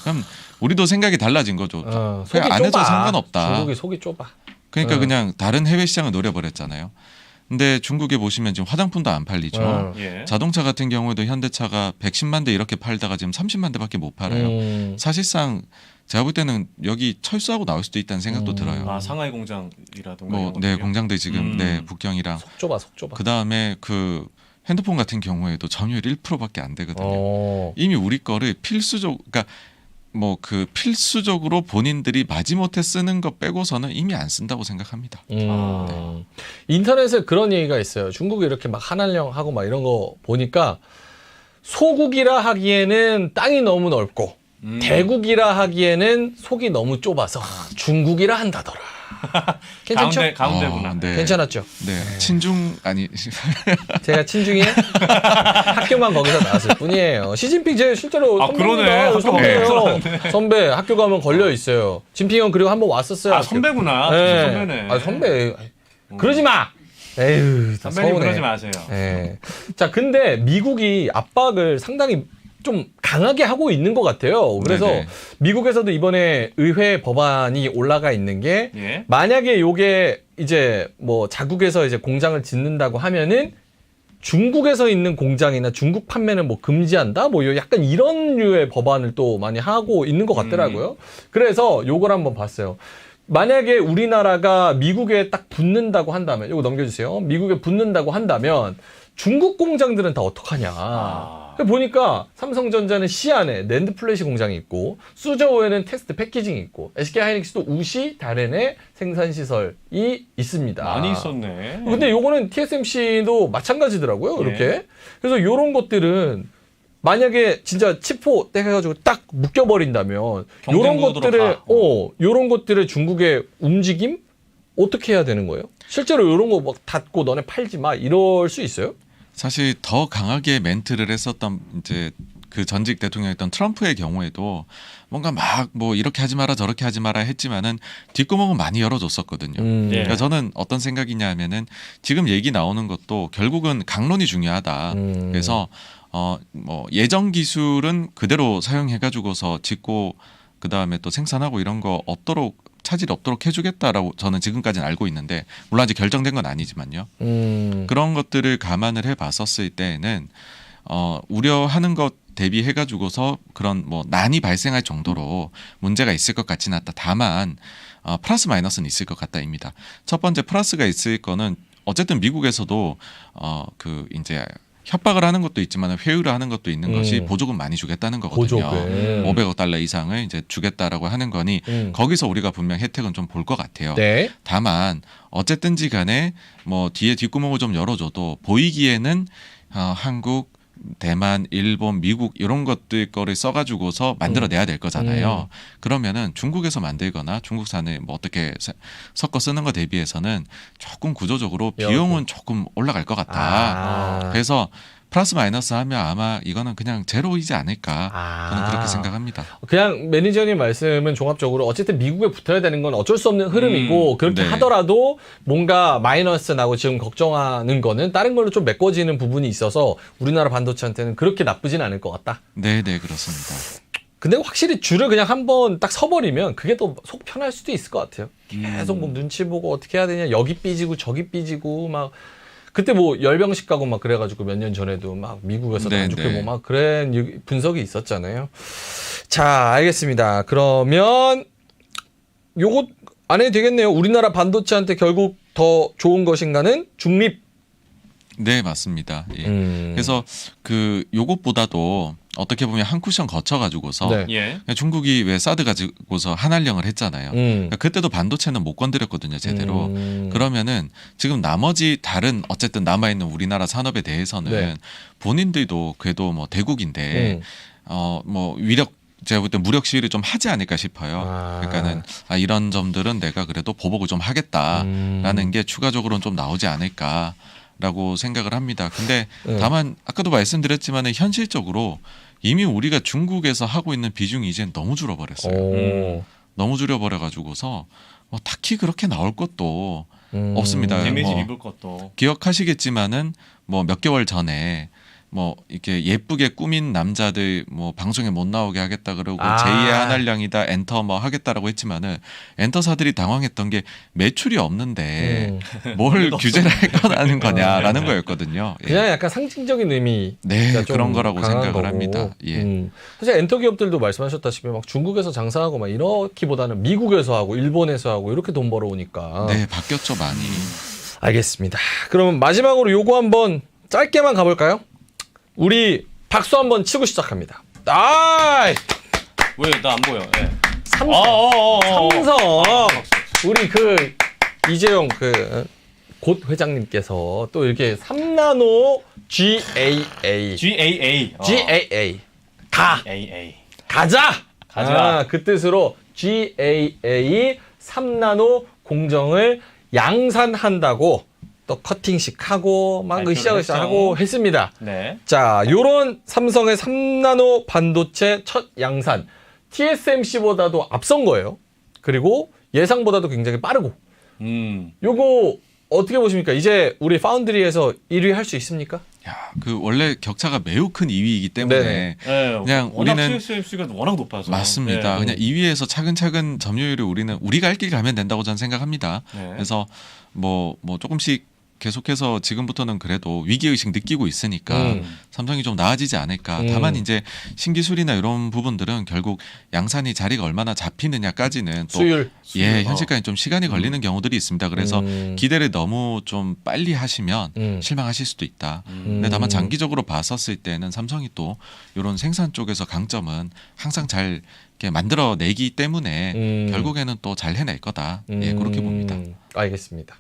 그럼 우리도 생각이 달라진 거죠. 속이 그냥 안 해도 좁아. 상관없다. 중국이 속이 좁아. 그러니까 그냥 다른 해외 시장을 노려버렸잖아요. 근데 중국에 보시면 지금 화장품도 안 팔리죠. 예. 자동차 같은 경우에도 현대차가 110만 대 이렇게 팔다가 지금 30만 대밖에 못 팔아요. 사실상 제가 볼 때는 여기 철수하고 나올 수도 있다는 생각도 들어요. 아, 상하이 공장이라든가 뭐, 이런 네, 것들이요? 공장들 지금 네, 북경이랑 속 좁아, 속 좁아. 그 다음에 그 핸드폰 같은 경우에도 점유율 1%밖에 안 되거든요. 이미 우리 거를 그러니까 뭐 그 필수적으로 본인들이 마지못해 쓰는 거 빼고서는 이미 안 쓴다고 생각합니다. 인터넷에 그런 얘기가 있어요. 중국이 이렇게 막 한한령 하고 막 이런 거 보니까 소국이라 하기에는 땅이 너무 넓고 대국이라 하기에는 속이 너무 좁아서 중국이라 한다더라. 괜찮죠? 가운데구나. 네. 괜찮았죠? 네. 친중 아니 제가 친중이에요? 학교만 거기서 나왔을 뿐이에요. 시진핑 제 실제로 아, 그러네. 학교 선배예요. 선배 학교 가면 걸려 있어요. 진핑 형 그리고 한번 왔었어요. 아, 학교. 선배구나. 네. 선배네. 아 선배. 그러지 마. 에휴, 선배님 서운해. 그러지 마세요. 예. 자, 근데 미국이 압박을 상당히 좀 강하게 하고 있는 것 같아요. 그래서 네네. 미국에서도 이번에 의회 법안이 올라가 있는 게 예. 만약에 요게 이제 뭐 자국에서 이제 공장을 짓는다고 하면은 중국에서 있는 공장이나 중국 판매는 뭐 금지한다? 뭐 약간 이런 류의 법안을 또 많이 하고 있는 것 같더라고요. 그래서 요걸 한번 봤어요. 만약에 우리나라가 미국에 딱 붙는다고 한다면, 이거 넘겨주세요. 미국에 붙는다고 한다면 중국 공장들은 다 어떡하냐. 보니까 삼성전자는 시안에 낸드 플래시 공장이 있고, 수저우에는 테스트 패키징이 있고, SK하이닉스도 우시, 다롄에 생산시설이 있습니다. 많이 있었네. 근데 요거는 TSMC도 마찬가지더라고요. 이렇게. 예. 그래서 요런 것들은 만약에 진짜 치포 해가지고 딱 묶여버린다면 요런 경쟁 구도로 것들을 가. 요런 것들의 중국의 움직임 어떻게 해야 되는 거예요? 실제로 요런 거 막 닫고 너네 팔지 마 이럴 수 있어요? 사실 더 강하게 멘트를 했었던 이제 그 전직 대통령이었던 트럼프의 경우에도 뭔가 막 뭐 이렇게 하지 마라 저렇게 하지 마라 했지만은 뒷구멍은 많이 열어줬었거든요. 예. 그러니까 저는 어떤 생각이냐 하면은 지금 얘기 나오는 것도 결국은 강론이 중요하다. 그래서 뭐 예전 기술은 그대로 사용해가지고서 짓고 그 다음에 또 생산하고 이런 거 없도록 차질이 없도록 해주겠다라고 저는 지금까지는 알고 있는데 물론 아직 결정된 건 아니지만요. 그런 것들을 감안을 해봤었을 때에는 우려하는 것 대비해가지고서 그런 뭐 난이 발생할 정도로 문제가 있을 것 같지는 않다. 다만 플러스 마이너스는 있을 것 같다입니다. 첫 번째 플러스가 있을 거는 어쨌든 미국에서도 그 이제 협박을 하는 것도 있지만 회유를 하는 것도 있는 것이 보조금 많이 주겠다는 거거든요. 보조금. 500억 달러 이상을 이제 주겠다라고 하는 거니 거기서 우리가 분명 혜택은 좀 볼 것 같아요. 네. 다만 어쨌든지 간에 뭐 뒤에 뒷구멍을 좀 열어줘도 보이기에는 한국, 대만, 일본, 미국 이런 것들 거를 써가지고서 만들어내야 될 거잖아요. 그러면은 중국에서 만들거나 중국산을 뭐 어떻게 섞어 쓰는 거 대비해서는 조금 구조적으로 비용은 조금 올라갈 것 같다. 그래서 플러스 마이너스 하면 아마 이거는 그냥 제로이지 않을까 저는 그렇게 생각합니다. 그냥 매니저님 말씀은 종합적으로 어쨌든 미국에 붙어야 되는 건 어쩔 수 없는 흐름이고 그렇게 네. 하더라도 뭔가 마이너스 나고 지금 걱정하는 거는 다른 걸로 좀 메꿔지는 부분이 있어서 우리나라 반도체한테는 그렇게 나쁘진 않을 것 같다. 네, 그렇습니다. 근데 확실히 줄을 그냥 한번 딱 서버리면 그게 더 속 편할 수도 있을 것 같아요. 계속 뭐 눈치 보고 어떻게 해야 되냐 여기 삐지고 저기 삐지고 막 그때 뭐 열병식 가고 막 그래가지고 몇 년 전에도 막 미국에서도 안 좋게 뭐 막 그런 분석이 있었잖아요. 자, 알겠습니다. 그러면 요것 안 해도 되겠네요. 우리나라 반도체한테 결국 더 좋은 것인가는 중립. 네, 맞습니다. 예. 그래서 그 요것보다도 어떻게 보면 한 쿠션 거쳐가지고서 네. 예. 중국이 왜 사드 가지고서 한한령을 했잖아요. 그러니까 그때도 반도체는 못 건드렸거든요, 제대로. 그러면은 지금 나머지 다른 어쨌든 남아있는 우리나라 산업에 대해서는 네. 본인들도 그래도 뭐 대국인데 뭐 위력 제가 볼 때 무력 시위를 좀 하지 않을까 싶어요. 그러니까는 이런 점들은 내가 그래도 보복을 좀 하겠다라는 게 추가적으로는 좀 나오지 않을까. 라고 생각을 합니다. 근데 다만 아까도 말씀드렸지만 현실적으로 이미 우리가 중국에서 하고 있는 비중이 이제 너무 줄어버렸어요. 너무 줄여버려가지고서 뭐 딱히 그렇게 나올 것도 없습니다. 데미지 뭐 입을 것도. 기억하시겠지만은 뭐 몇 개월 전에 뭐 이렇게 예쁘게 꾸민 남자들 뭐 방송에 못 나오게 하겠다 그러고 제2의 한한령이다 엔터 뭐 하겠다라고 했지만은 엔터사들이 당황했던 게 매출이 없는데 뭘 규제를 할 거라는 거냐라는 거였거든요. 예. 그냥 약간 상징적인 의미. 네, 그런 거라고 생각을 합니다. 예. 사실 엔터 기업들도 말씀하셨다시피 막 중국에서 장사하고 막 이렇기보다는 미국에서 하고 일본에서 하고 이렇게 돈 벌어오니까. 네, 바뀌었죠 많이. 알겠습니다. 그러면 마지막으로 요거 한번 짧게만 가볼까요? 우리 박수 한번 치고 시작합니다. 왜 나 안 보여? 예. 삼성. 우리 그 이재용 그 곧 회장님께서 또 이렇게 3나노 GAA GAA. GAA 가 AA. 가자. 가자. 그 뜻으로 GAA 3나노 공정을 양산한다고 또 커팅식 하고 막 발표를 으쌰으쌰 했죠. 하고 했습니다. 네. 자, 요런 삼성의 3나노 반도체 첫 양산. TSMC보다도 앞선 거예요. 그리고 예상보다도 굉장히 빠르고. 요거 어떻게 보십니까? 이제 우리 파운드리에서 1위 할 수 있습니까? 야, 그 원래 격차가 매우 큰 2위이기 때문에 네네. 네. 그냥 워낙 우리는 TSMC가 워낙 높아서. 맞습니다. 네. 그냥 2위에서 차근차근 점유율을 우리가 할 길 가면 된다고 저는 생각합니다. 네. 그래서 뭐 조금씩 계속해서 지금부터는 그래도 위기의식 느끼고 있으니까 삼성이 좀 나아지지 않을까. 다만 이제 신기술이나 이런 부분들은 결국 양산이 자리가 얼마나 잡히느냐까지는 또 수율. 현실까지 좀 시간이 걸리는 경우들이 있습니다. 그래서 기대를 너무 좀 빨리 하시면 실망하실 수도 있다. 근데 다만 장기적으로 봤었을 때는 삼성이 또 이런 생산 쪽에서 강점은 항상 잘 이렇게 만들어내기 때문에 결국에는 또 잘 해낼 거다. 예, 그렇게 봅니다. 알겠습니다.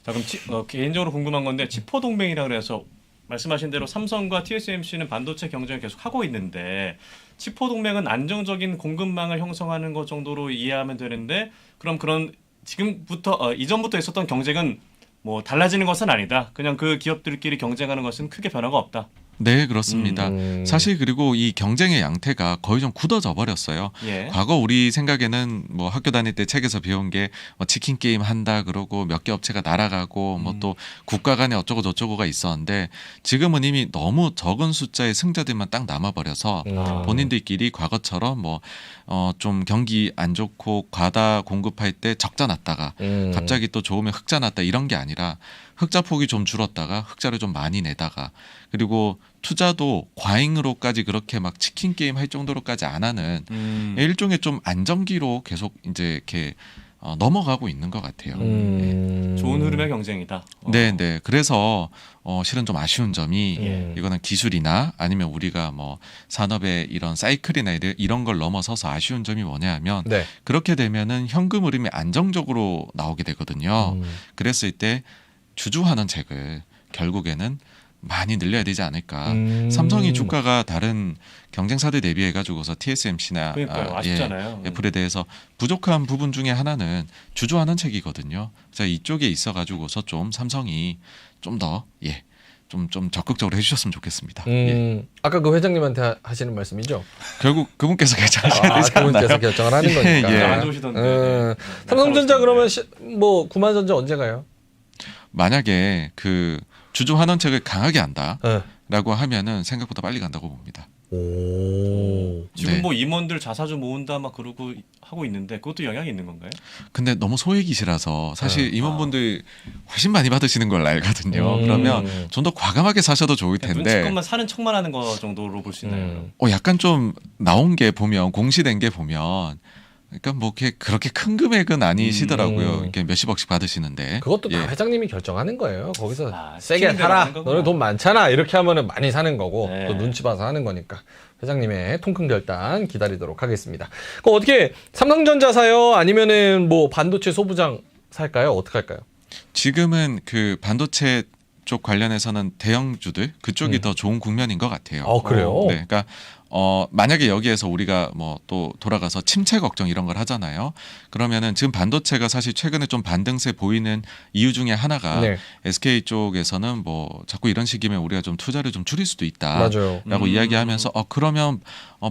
자, 그럼 개인적으로 궁금한 건데 치포 동맹이라 그래서 말씀하신 대로 삼성과 TSMC는 반도체 경쟁을 계속 하고 있는데 치포 동맹은 안정적인 공급망을 형성하는 것 정도로 이해하면 되는데 그럼 그런 지금부터 이전부터 있었던 경쟁은 뭐 달라지는 것은 아니다. 그냥 그 기업들끼리 경쟁하는 것은 크게 변화가 없다. 네, 그렇습니다. 사실 그리고 이 경쟁의 양태가 거의 좀 굳어져 버렸어요. 예. 과거 우리 생각에는 뭐 학교 다닐 때 책에서 배운 게 뭐 치킨 게임 한다 그러고 몇 개 업체가 날아가고 뭐 또 국가 간에 어쩌고 저쩌고가 있었는데 지금은 이미 너무 적은 숫자의 승자들만 딱 남아 버려서 본인들끼리 과거처럼 뭐 좀 경기 안 좋고 과다 공급할 때 적자 났다가 갑자기 또 좋으면 흑자 났다 이런 게 아니라 흑자 폭이 좀 줄었다가 흑자를 좀 많이 내다가 그리고 투자도 과잉으로까지 그렇게 막 치킨 게임 할 정도로까지 안 하는 일종의 좀 안정기로 계속 이제 이렇게 넘어가고 있는 것 같아요. 좋은 흐름의 경쟁이다. 네. 그래서 실은 좀 아쉬운 점이 예. 이거는 기술이나 아니면 우리가 뭐 산업의 이런 사이클이나 이런 걸 넘어서서 아쉬운 점이 뭐냐하면 네. 그렇게 되면은 현금 흐름이 안정적으로 나오게 되거든요. 그랬을 때 주주환원책을 결국에는 많이 늘려야 되지 않을까. 삼성이 주가가 다른 경쟁사들 대비해 가지고서 TSMC나 그러니까요. 아쉽잖아요. 애플에 대해서 부족한 부분 중에 하나는 주주환원책이거든요. 그래서 이쪽에 있어 가지고서 좀 삼성이 좀 더 좀 적극적으로 해주셨으면 좋겠습니다. 예. 아까 그 회장님한테 하시는 말씀이죠? 결국 그분께서 결정하셔야 되지 않나요? 그분께서 결정을 하는 거니까. 예. 안 좋으시던데. 삼성전자 그러면 뭐 구만전자 언제 가요? 만약에 그 주주환원책을 강하게 한다라고 네. 하면은 생각보다 빨리 간다고 봅니다. 오. 지금 네. 뭐 임원들 자사주 모은다 막 그러고 하고 있는데 그것도 영향이 있는 건가요? 근데 너무 소액이시라서 사실 임원분들 훨씬 많이 받으시는 걸 알거든요. 그러면 좀 더 과감하게 사셔도 좋을 텐데. 눈치껏만 사는 척만 하는 거 정도로 볼 수 있나요? 약간 좀 나온 게 보면 공시된 게 보면 그러니까 뭐 그렇게 큰 금액은 아니시더라고요. 이렇게 몇십억씩 받으시는데. 그것도 다 예. 회장님이 결정하는 거예요. 거기서 세게 시키는 대로 사라. 하는 거구나. 너네 돈 많잖아. 이렇게 하면은 많이 사는 거고 네. 또 눈치 봐서 하는 거니까. 회장님의 통큰 결단 기다리도록 하겠습니다. 그럼 어떻게 삼성전자 사요? 아니면은 뭐 반도체 소부장 살까요? 어떻게 할까요? 지금은 그 반도체 쪽 관련해서는 대형주들 그쪽이 더 좋은 국면인 것 같아요. 그래요? 네, 그러니까 만약에 여기에서 우리가 뭐 또 돌아가서 침체 걱정 이런 걸 하잖아요. 그러면은 지금 반도체가 사실 최근에 좀 반등세 보이는 이유 중에 하나가 네. SK 쪽에서는 뭐 자꾸 이런 식이면 우리가 좀 투자를 좀 줄일 수도 맞아요. 있다라고 이야기하면서 그러면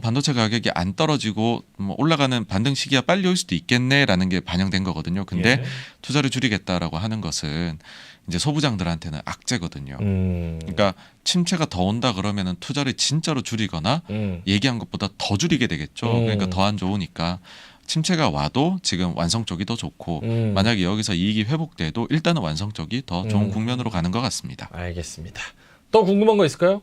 반도체 가격이 안 떨어지고 뭐 올라가는 반등 시기가 빨리 올 수도 있겠네라는 게 반영된 거거든요. 근데 예. 투자를 줄이겠다라고 하는 것은 이제 소부장들한테는 악재거든요. 그러니까 침체가 더 온다 그러면은 투자를 진짜로 줄이거나 얘기한 것보다 더 줄이게 되겠죠. 그러니까 더 안 좋으니까 침체가 와도 지금 완성 쪽이 더 좋고 만약에 여기서 이익이 회복돼도 일단은 완성 쪽이 더 좋은 국면으로 가는 것 같습니다. 알겠습니다. 또 궁금한 거 있을까요?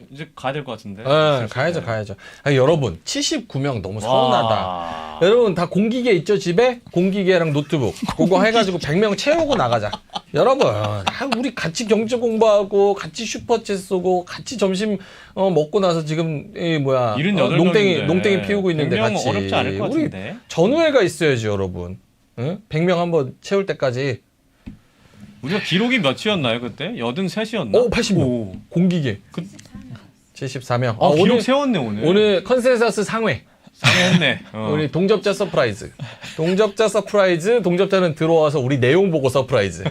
이제 가야 될 것 같은데. 네, 가야죠. 여러분 79명 너무 서운하다. 여러분 다 공기계 있죠 집에? 공기계랑 노트북 그거 해가지고 100명 채우고 나가자. 여러분 우리 같이 경제 공부하고 같이 슈퍼챗 쏘고 같이 점심 먹고 나서 지금 78명인데 농땡이 피우고 있는데 100명 같이 어렵지 않을 것 우리 같은데. 전우회가 있어야지 여러분. 응? 100명 한번 채울 때까지. 우리가 기록이 몇이었나요 그때? 83이었나? 80명. 공기계. 74명. 기록 세웠네 오늘. 오늘 컨센서스 상회. 상했네. 우리 동접자 서프라이즈. 동접자 서프라이즈. 동접자는 들어와서 우리 내용 보고 서프라이즈.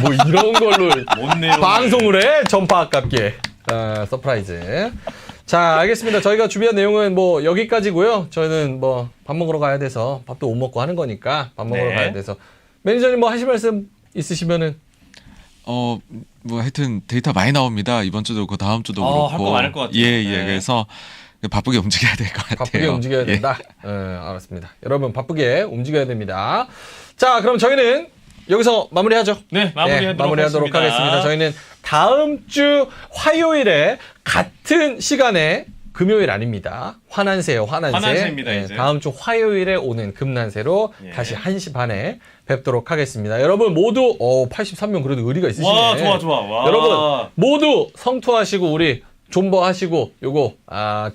뭐 이런 걸로 뭔 내용? 방송을 해. 전파 아깝게. 서프라이즈. 자, 알겠습니다. 저희가 준비한 내용은 뭐 여기까지고요. 저희는 뭐 밥 먹으러 가야 돼서 밥도 못 먹고 하는 거니까 밥 먹으러 네. 가야 돼서 매니저님 뭐 하실 말씀 있으시면은 뭐 하여튼 데이터 많이 나옵니다. 이번 주도 그 다음 주도 그렇고. 할 거 많을 것 같아요. 예, 네. 그래서 바쁘게 움직여야 될 것 같아요. 바쁘게 움직여야 된다. 알았습니다. 여러분 바쁘게 움직여야 됩니다. 자, 그럼 저희는 여기서 마무리하죠. 네, 마무리하도록 하겠습니다. 저희는 다음 주 화요일에 같은 시간에 금요일 아닙니다. 화난새요, 화난새. 화난새입니다, 이제. 다음 주 화요일에 오는 금난새로 예. 다시 1시 반에 뵙도록 하겠습니다. 여러분 모두 83명 그래도 의리가 있으시네. 와, 좋아. 와. 여러분 모두 성투하시고 우리 존버하시고 요거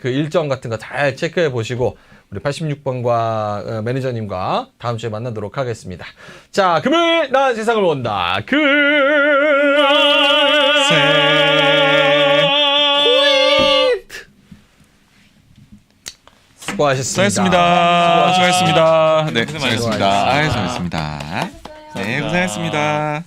그 일정 같은 거 잘 체크해 보시고 우리 86번과 매니저님과 다음 주에 만나도록 하겠습니다. 자, 금요일 나 세상을 본다. 수고하셨습니다. 수고하셨습니다. 네, 고생 많으셨습니다. 수고하셨습니다. 수고하셨습니다. 네, 고생했습니다.